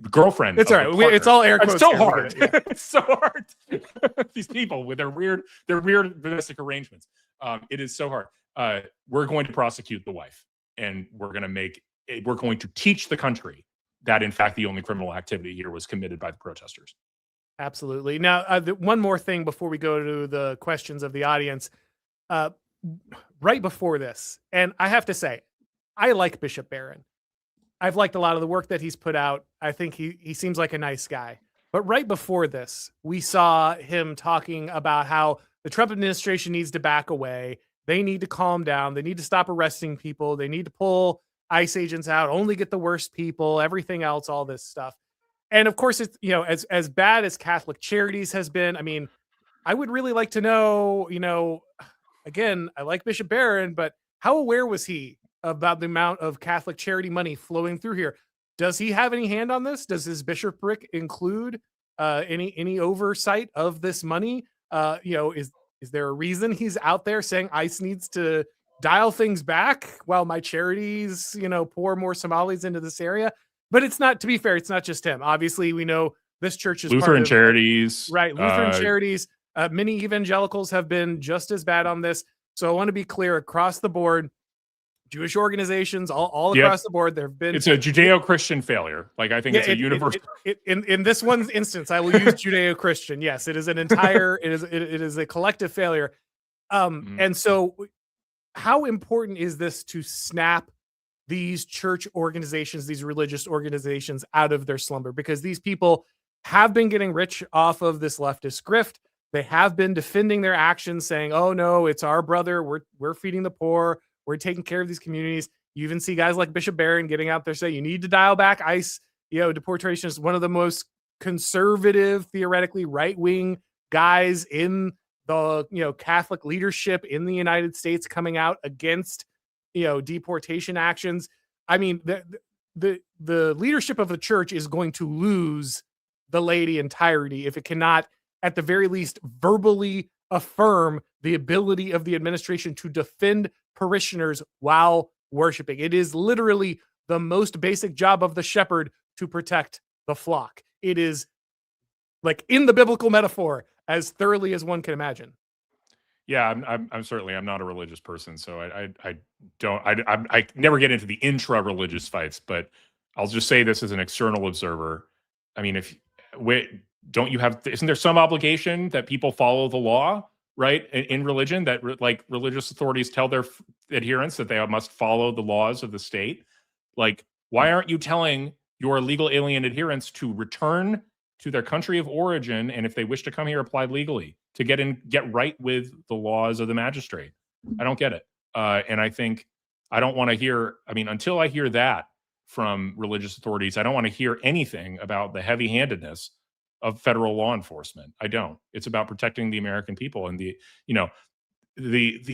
girlfriend. It's of all the right. partner. It's all air quotes. It's so here. We hard. get it, It's so hard. These people with their weird domestic arrangements. It is so hard. We're going to prosecute the wife, and we're going to teach the country that, in fact, the only criminal activity here was committed by the protesters. Absolutely. Now, one more thing before we go to the questions of the audience. Right before this, and I have to say, I like Bishop Barron. I've liked a lot of the work that he's put out. I think he seems like a nice guy. But right before this, we saw him talking about how the Trump administration needs to back away. They need to calm down. They need to stop arresting people. They need to pull ICE agents out, only get the worst people, everything else, all this stuff. And of course, it's, as bad as Catholic Charities has been, I mean, I would really like to know, again, I like Bishop Barron, but how aware was he about the amount of Catholic charity money flowing through here? Does he have any hand on this? Does his bishopric include any oversight of this money? Is there a reason he's out there saying ICE needs to dial things back while my charities, pour more Somalis into this area? But it's not, to be fair, it's not just him. Obviously, we know this church is Lutheran Charities. Right, Lutheran Charities. Many evangelicals have been just as bad on this. So I want to be clear across the board. Jewish organizations all across the board. There have been. It's a Judeo-Christian failure. Like, I think it's a universal. In this one instance, I will use Judeo-Christian. Yes, it is an entire. it is a collective failure. And so, how important is this to snap these church organizations, these religious organizations, out of their slumber? Because these people have been getting rich off of this leftist grift. They have been defending their actions, saying, "Oh no, it's our brother. We're feeding the poor. We're taking care of these communities." You even see guys like Bishop Barron getting out there saying, "You need to dial back ICE. Deportation is one of the most conservative, theoretically right-wing guys in the Catholic leadership in the United States, coming out against deportation actions." I mean, the leadership of the church is going to lose the laity entirety if it cannot, at the very least, verbally affirm the ability of the administration to defend parishioners while worshiping. It is literally the most basic job of the shepherd to protect the flock. It is, like, in the biblical metaphor, as thoroughly as one can imagine. Yeah, I'm certainly, I'm not a religious person, so I never get into the intra-religious fights. But I'll just say this as an external observer. I mean, isn't there some obligation that people follow the law, right? In religion, that religious authorities tell their adherents that they must follow the laws of the state. Like, why aren't you telling your illegal alien adherents to return to their country of origin, and if they wish to come here, apply legally to get right with the laws of the magistrate? I don't get it. And I think I don't want to hear, until I hear that from religious authorities, I don't want to hear anything about the heavy-handedness of federal law enforcement. I don't. It's about protecting the American people, and the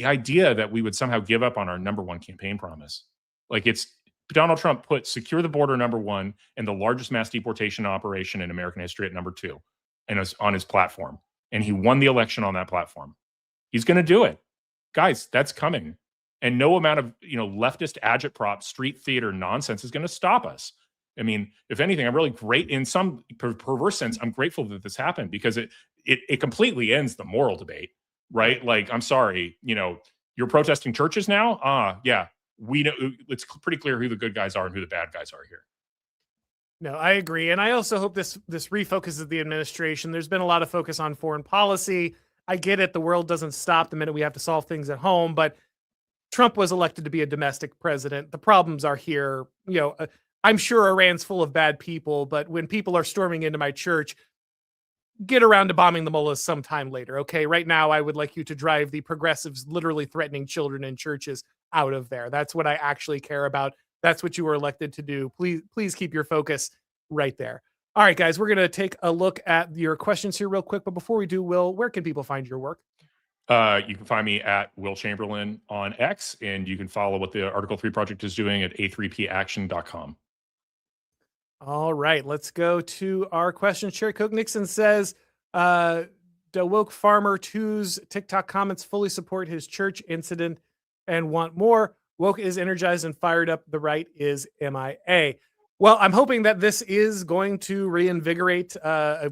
idea that we would somehow give up on our number one campaign promise. Like, it's Donald Trump put secure the border number one and the largest mass deportation operation in American history at number two, and it was on his platform. And he won the election on that platform. He's going to do it. Guys, that's coming. And no amount of, leftist agitprop street theater nonsense is going to stop us. I mean, if anything, I'm really great in some perverse sense. I'm grateful that this happened, because it completely ends the moral debate, right? Like, I'm sorry, you're protesting churches now? Yeah, we know, it's pretty clear who the good guys are and who the bad guys are here. No, I agree. And I also hope this refocuses the administration. There's been a lot of focus on foreign policy. I get it. The world doesn't stop the minute we have to solve things at home, but Trump was elected to be a domestic president. The problems are here. I'm sure Iran's full of bad people, but when people are storming into my church, get around to bombing the mullahs sometime later. Okay. Right now, I would like you to drive the progressives literally threatening children in churches out of there. That's what I actually care about. That's what you were elected to do. Please keep your focus right there. All right, guys, we're going to take a look at your questions here real quick. But before we do, Will, where can people find your work? You can find me at Will Chamberlin on X, and you can follow what the Article 3 Project is doing at a3paction.com. All right, let's go to our question. Sherry Cook Nixon says, the woke farmer 2's TikTok comments fully support his church incident and want more. Woke is energized and fired up. The right is MIA. Well, I'm hoping that this is going to reinvigorate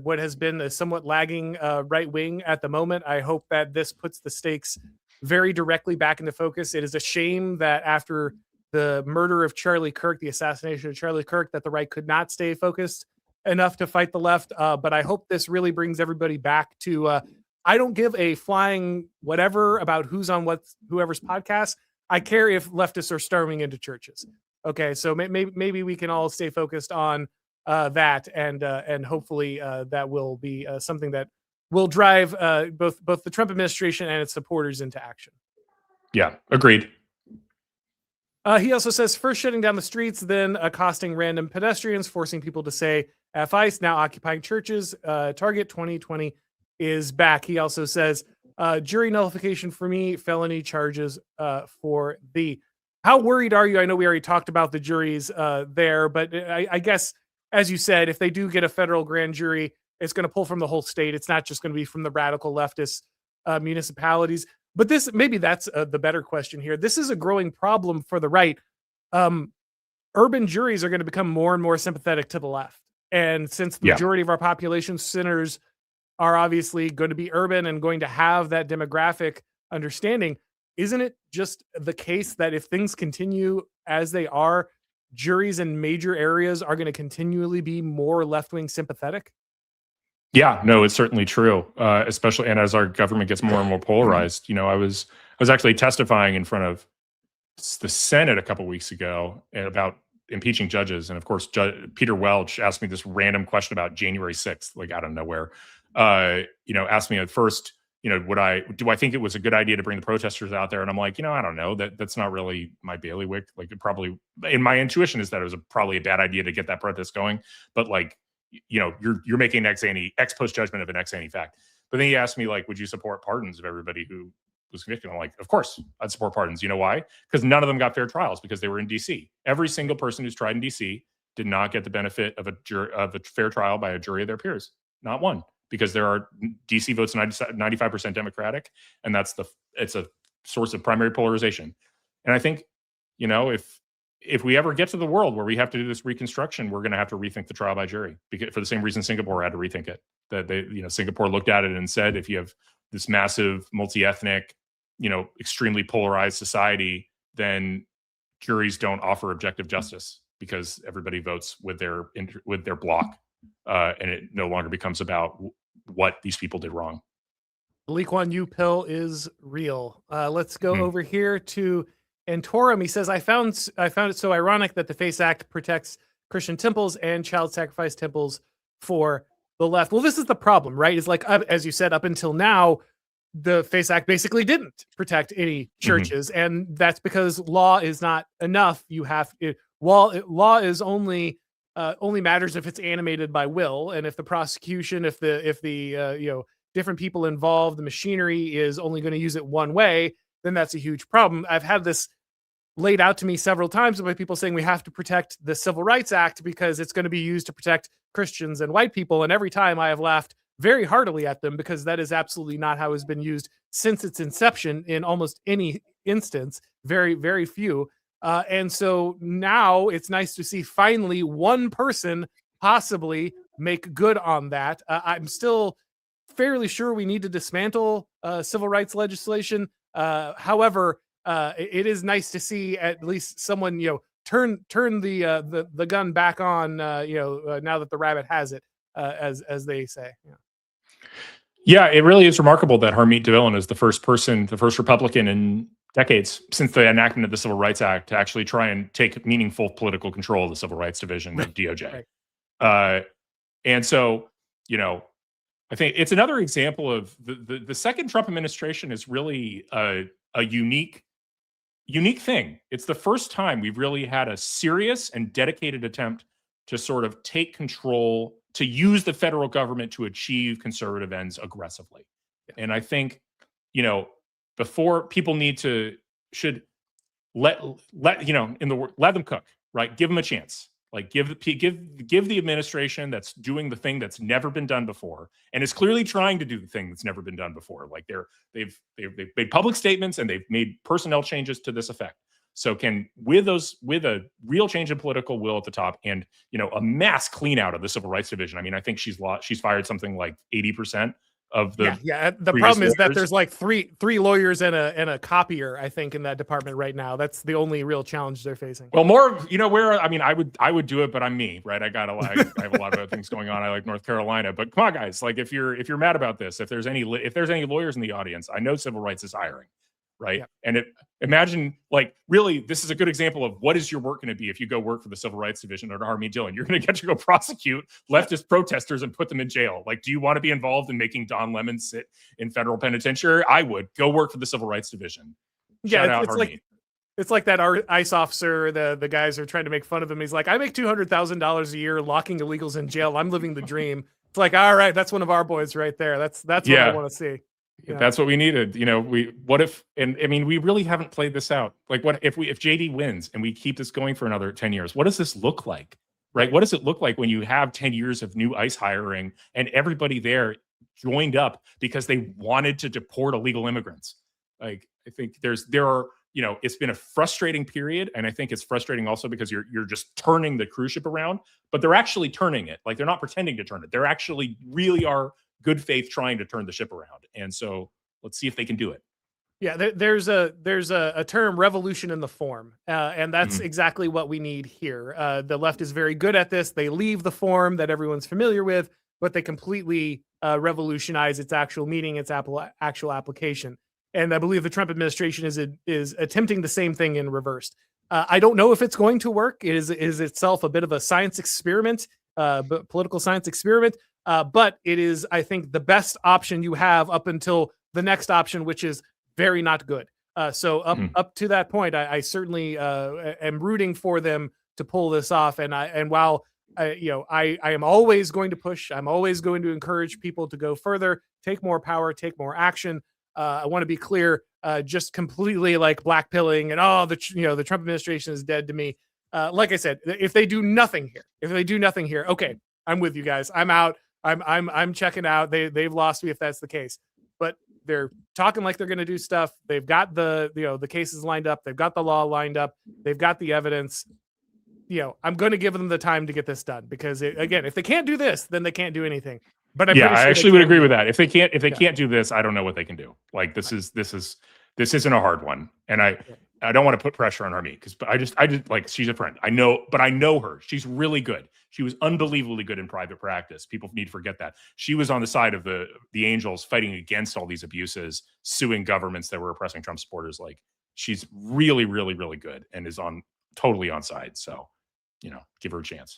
what has been a somewhat lagging right wing at the moment. I hope that this puts the stakes very directly back into focus. It is a shame that after the murder of Charlie Kirk, the assassination of Charlie Kirk, that the right could not stay focused enough to fight the left. But I hope this really brings everybody back to I don't give a flying whatever about who's on whoever's podcast. I care if leftists are storming into churches. Okay, so maybe we can all stay focused on that, and hopefully that will be something that will drive both the Trump administration and its supporters into action. Yeah, agreed. He also says first shutting down the streets, then accosting random pedestrians, forcing people to say F ICE, now occupying churches. Target 2020 is back. He also says jury nullification for me, felony charges for thee. How worried are you? I know we already talked about the juries there, but I guess, as you said, if they do get a federal grand jury, it's going to pull from the whole state. It's not just going to be from the radical leftist municipalities. But maybe that's the better question here. This is a growing problem for the right. Urban juries are going to become more and more sympathetic to the left. And since the majority of our population centers are obviously going to be urban and going to have that demographic understanding, isn't it just the case that if things continue as they are, juries in major areas are going to continually be more left-wing sympathetic? Yeah, no, it's certainly true. Especially, and as our government gets more and more polarized, I was actually testifying in front of the Senate a couple weeks ago about impeaching judges, and of course, Peter Welch asked me this random question about January 6th, like out of nowhere. Asked me at first, do I think it was a good idea to bring the protesters out there? And I'm like, I don't know. That's not really my bailiwick. Like, it probably, in my intuition, is that it was probably a bad idea to get that protest going. But like, you're making an ex post judgment of an ex ante fact. But then he asked me, like, would you support pardons of everybody who was convicted? I'm like, of course, I'd support pardons. You know why? Because none of them got fair trials because they were in DC. Every single person who's tried in DC did not get the benefit of a fair trial by a jury of their peers. Not one. Because there are DC votes 95% Democratic, and it's a source of primary polarization. And I think, if we ever get to the world where we have to do this reconstruction, we're going to have to rethink the trial by jury, because for the same reason Singapore had to rethink it. That Singapore looked at it and said, if you have this massive multi-ethnic, extremely polarized society, then juries don't offer objective justice because everybody votes with their block. And it no longer becomes about what these people did wrong. The Lee Kuan Yew pill is real. Let's go over here to Antorum. He says, I found it so ironic that the FACE Act protects Christian temples and child sacrifice temples for the left. Well, this is the problem, right? It's like, as you said, up until now, the FACE Act basically didn't protect any churches. And that's because law is not enough. Law is only matters if it's animated by will, and if the prosecution, if the different people involved, the machinery is only going to use it one way, then that's a huge problem. I've had this laid out to me several times by people saying we have to protect the Civil Rights Act because it's going to be used to protect Christians and white people, and every time I have laughed very heartily at them because that is absolutely not how it's been used since its inception in almost any instance. Very, very few. And so now it's nice to see finally one person possibly make good on that. I'm still fairly sure we need to dismantle civil rights legislation. However, it is nice to see at least someone, turn the gun back on, now that the rabbit has it, as they say. Yeah, it really is remarkable that Harmeet Dhillon is the first Republican in decades since the enactment of the Civil Rights Act to actually try and take meaningful political control of the Civil Rights Division of DOJ. Right. And so, I think it's another example of the second Trump administration is really a unique thing. It's the first time we've really had a serious and dedicated attempt to sort of take control, to use the federal government to achieve conservative ends aggressively. Yeah. And I think, before people should let them cook, right? Give them a chance. Like give the administration that's doing the thing that's never been done before, and is clearly trying to do the thing that's never been done before. Like they've made public statements and they've made personnel changes to this effect. So with a real change in political will at the top and, a mass clean out of the Civil Rights Division. I mean, I think she's fired something like 80% of the The problem is that there's like three lawyers and a copier, I think, in that department right now. That's the only real challenge they're facing. Well, more, where, I mean, I would do it, but I'm me, right? I have a lot of other things going on. I like North Carolina, but come on, guys, like if you're mad about this, if there's any lawyers in the audience, I know civil rights is hiring, right? Yeah. And imagine, like, really, this is a good example of what is your work going to be if you go work for the Civil Rights Division at Army Dillon. You're going to get to go prosecute leftist protesters and put them in jail. Like, do you want to be involved in making Don Lemon sit in federal penitentiary? I would. Go work for the Civil Rights Division. Shout out Harmeet. It's like that ICE officer, the guys are trying to make fun of him. He's like, I make $200,000 a year locking illegals in jail. I'm living the dream. It's like, all right, that's one of our boys right there. That's what I want to see. Yeah. That's what we needed. What if, and I mean, we really haven't played this out. Like, what if JD wins and we keep this going for another 10 years? What does this look like? Right? What does it look like when you have 10 years of new ICE hiring and everybody there joined up because they wanted to deport illegal immigrants? Like, I think there are, it's been a frustrating period. And I think it's frustrating also because you're just turning the cruise ship around, but they're actually turning it. Like, they're not pretending to turn it. They're actually really are good faith trying to turn the ship around. And so let's see if they can do it. Yeah, there's a term, revolution in the form, and that's exactly what we need here. The left is very good at this. They leave the form that everyone's familiar with, but they completely revolutionize its actual meaning, its actual application. And I believe the Trump administration is attempting the same thing in reverse. I don't know if it's going to work. It is itself a bit of a science experiment, political science experiment. But it is, I think, the best option you have up until the next option, which is very not good. So up to that point, I certainly am rooting for them to pull this off. And while I am always going to push, I'm always going to encourage people to go further, take more power, take more action. I want to be clear, just completely like blackpilling and the Trump administration is dead to me. Like I said, if they do nothing here, okay, I'm with you guys. I'm out. I'm checking out. They've lost me if that's the case. But they're talking like they're going to do stuff. They've got the cases lined up. They've got the law lined up. They've got the evidence. I'm going to give them the time to get this done because again, if they can't do this, then they can't do anything. But I actually would agree with that. If they can't do this, I don't know what they can do. Like this isn't a hard one, and I don't want to put pressure on Harmeet because I just like she's a friend. I know her. She's really good. She was unbelievably good in private practice. People need to forget that. She was on the side of the Angels fighting against all these abuses, suing governments that were oppressing Trump supporters. Like she's really, really, really good and is totally on side. So, give her a chance.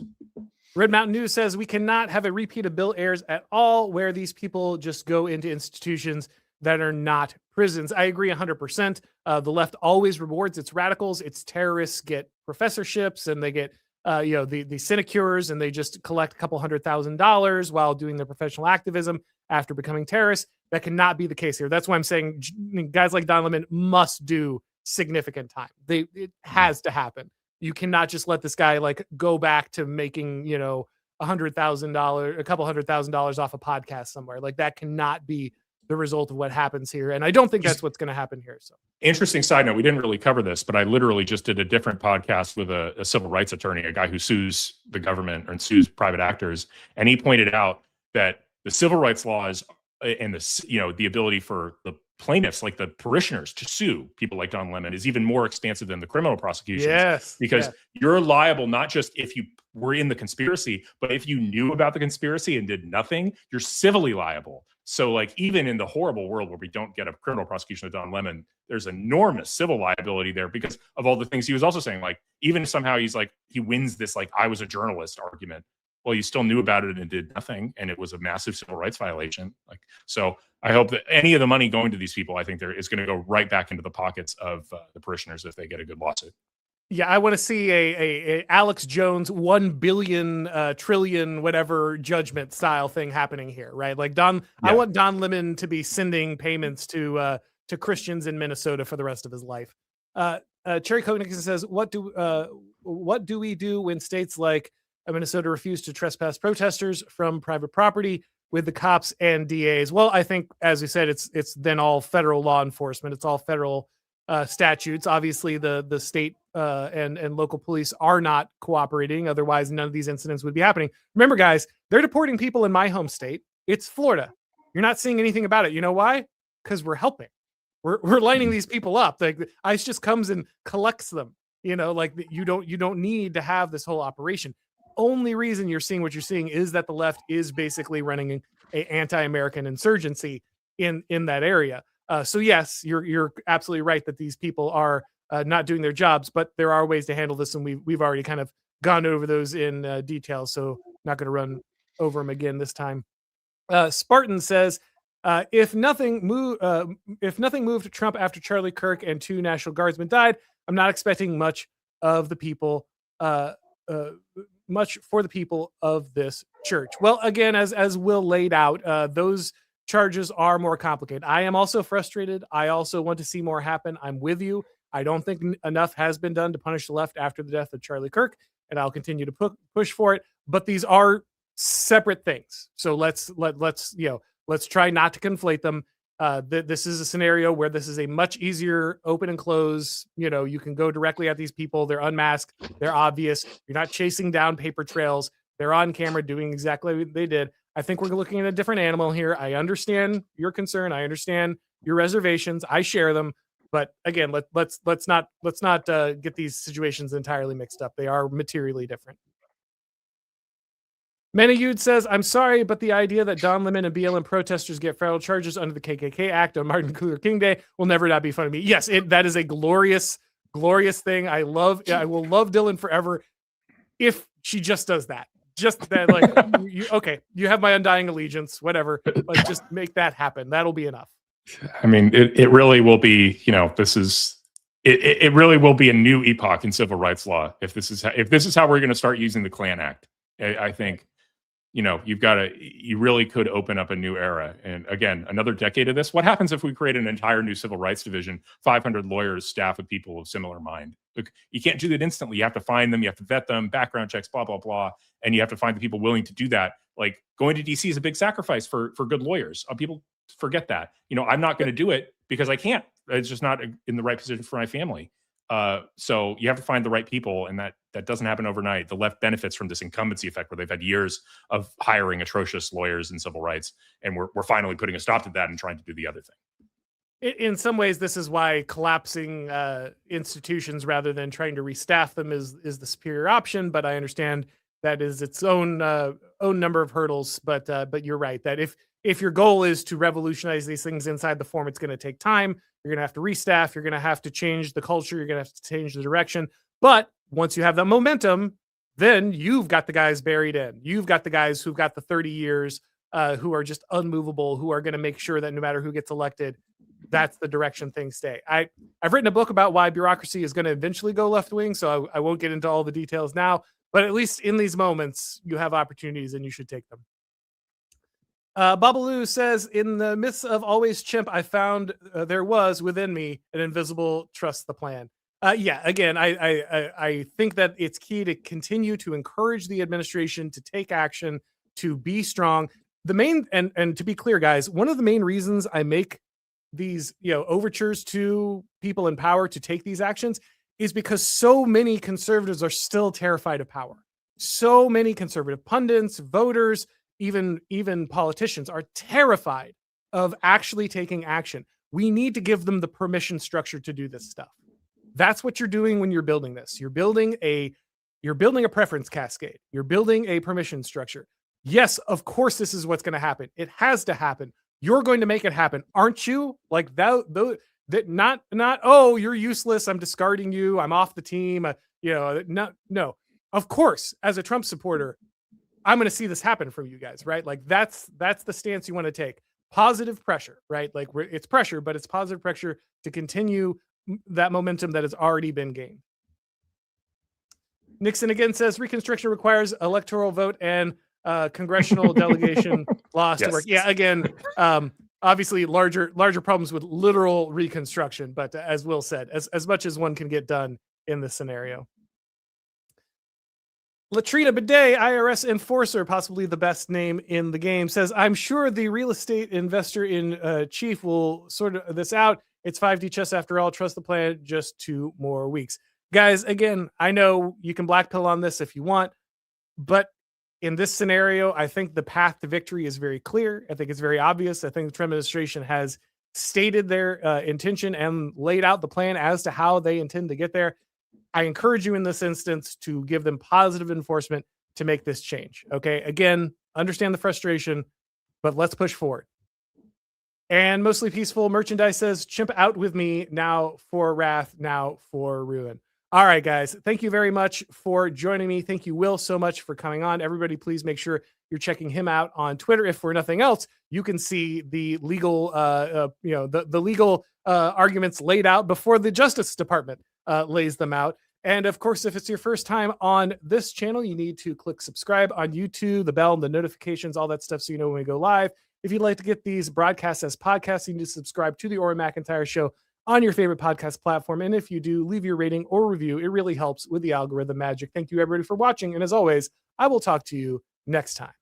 Red Mountain News says we cannot have a repeat of Bill Ayers at all where these people just go into institutions that are not prisons. I agree 100%. The left always rewards its radicals. Its terrorists get professorships and they get, the sinecures and they just collect a couple $100,000 while doing their professional activism after becoming terrorists. That cannot be the case here. That's why I'm saying guys like Don Lemon must do significant time. It has to happen. You cannot just let this guy like go back to making, $100,000, a couple $100,000 off a podcast somewhere. Like that cannot be the result of what happens here. And I don't think that's what's going to happen here. So interesting side note. We didn't really cover this, but I literally just did a different podcast with a civil rights attorney, a guy who sues the government and sues private actors. And he pointed out that the civil rights laws and the ability for the plaintiffs, like the parishioners, to sue people like Don Lemon is even more expansive than the criminal prosecutions. Yes. Because you're liable not just if you were in the conspiracy, but if you knew about the conspiracy and did nothing, you're civilly liable. So like even in the horrible world where we don't get a criminal prosecution of Don Lemon, there's enormous civil liability there because of all the things he was also saying. Like even if somehow he's like, he wins this, like I was a journalist argument. Well, you still knew about it and did nothing. And it was a massive civil rights violation. Like, so I hope that any of the money going to these people, I think there is going to go right back into the pockets of the parishioners if they get a good lawsuit. Yeah, I want to see a Alex Jones 1 billion trillion whatever judgment style thing happening here, right? Like I want Don Lemon to be sending payments to Christians in Minnesota for the rest of his life. Cherry Koenig says, what do we do when states like Minnesota refuse to trespass protesters from private property with the cops and DAs? Well, I think, as we said, it's then all federal law enforcement. It's all federal statutes. Obviously, the state and local police are not cooperating. Otherwise, none of these incidents would be happening. Remember, guys, they're deporting people in my home state. It's Florida. You're not seeing anything about it. You know why? Because we're helping. We're lining these people up. Like ICE just comes and collects them. Like you don't need to have this whole operation. Only reason you're seeing what you're seeing is that the left is basically running a anti-American insurgency in that area. So yes, you're absolutely right that these people are not doing their jobs, but there are ways to handle this, and we've already kind of gone over those in detail. So not going to run over them again this time. Spartan says, if nothing moved Trump after Charlie Kirk and 2 National Guardsmen died, I'm not expecting much of the people, much for the people of this church. Well, again, as Will laid out, those charges are more complicated. I am also frustrated. I also want to see more happen. I'm with you. I don't think enough has been done to punish the left after the death of Charlie Kirk, and I'll continue to push for it. But these are separate things. So let's try not to conflate them. This is a scenario where this is a much easier open and close. You can go directly at these people. They're unmasked. They're obvious. You're not chasing down paper trails. They're on camera doing exactly what they did. I think we're looking at a different animal here. I understand your concern. I understand your reservations. I share them. But again, let's not get these situations entirely mixed up. They are materially different. Menayud says, I'm sorry, but the idea that Don Lemon and BLM protesters get federal charges under the KKK Act on Martin Luther King Day will never not be funny to me. Yes, that is a glorious, glorious thing. I will love Dylan forever if she just does that. Just that, like, you have my undying allegiance, whatever. Like, just make that happen. That'll be enough. I mean, it really will be, it really will be a new epoch in civil rights law if this is how we're going to start using the Klan Act. I think, you really could open up a new era. And again, another decade of this. What happens if we create an entire new civil rights division, 500 lawyers, staff of people of similar mind? Look, you can't do that instantly. You have to find them, you have to vet them, background checks, blah, blah, blah. And you have to find the people willing to do that. Like, going to DC is a big sacrifice for good lawyers. People forget that. I'm not going to do it because I can't. It's just not in the right position for my family. So you have to find the right people, and that doesn't happen overnight. The left benefits from this incumbency effect where they've had years of hiring atrocious lawyers in civil rights, and we're finally putting a stop to that and trying to do the other thing. In some ways, this is why collapsing institutions rather than trying to restaff them is the superior option. But I understand that is its own number of hurdles. But you're right that if your goal is to revolutionize these things inside the form, it's going to take time. You're going to have to restaff. You're going to have to change the culture. You're going to have to change the direction. But once you have that momentum, then you've got the guys buried in. You've got the guys who've got the 30 years, who are just unmovable, who are going to make sure that no matter who gets elected, that's the direction things stay. I've written a book about why bureaucracy is going to eventually go left wing, so I won't get into all the details now. But at least in these moments, you have opportunities and you should take them. Babalu says, in the midst of always chimp, I found there was within me an invisible trust the plan. Again, I think that it's key to continue to encourage the administration to take action, to be strong. The main, and to be clear, guys, one of the main reasons I make these, overtures to people in power to take these actions is because so many conservatives are still terrified of power. So many conservative pundits, voters, even politicians are terrified of actually taking action. We need to give them the permission structure to do this stuff. That's what you're doing when you're building this. You're building a preference cascade. You're building a permission structure. Yes, of course, this is what's going to happen. It has to happen. You're going to make it happen, aren't you? Like that not oh, you're useless. I'm discarding you. I'm off the team. No. Of course, as a Trump supporter, I'm going to see this happen from you guys, right? Like that's the stance you want to take. Positive pressure, right? Like it's pressure, but it's positive pressure to continue that momentum that has already been gained. Nixon again says Reconstruction requires electoral vote and congressional delegation laws to work. Yeah, again, obviously larger problems with literal Reconstruction, but as Will said, as much as one can get done in this scenario. Latrina Bidet, IRS enforcer, possibly the best name in the game, says, I'm sure the real estate investor in chief will sort this out. It's 5D chess after all. Trust the plan. Just 2 more weeks. Guys, again, I know you can black pill on this if you want, but in this scenario, I think the path to victory is very clear. I think it's very obvious. I think the Trump administration has stated their intention and laid out the plan as to how they intend to get there. I encourage you in this instance to give them positive enforcement to make this change. Okay. Again, understand the frustration, but let's push forward. And Mostly Peaceful Merchandise says, chimp out with me, now for wrath, now for ruin. All right, guys. Thank you very much for joining me. Thank you, Will, so much for coming on. Everybody, please make sure you're checking him out on Twitter. If for nothing else, you can see the legal, the legal arguments laid out before the Justice Department lays them out. And of course, if it's your first time on this channel, you need to click subscribe on YouTube, the bell, and the notifications, all that stuff, so you know when we go live. If you'd like to get these broadcasts as podcasts, you need to subscribe to the Auron MacIntyre Show on your favorite podcast platform. And if you do, leave your rating or review. It really helps with the algorithm magic. Thank you, everybody, for watching. And as always, I will talk to you next time.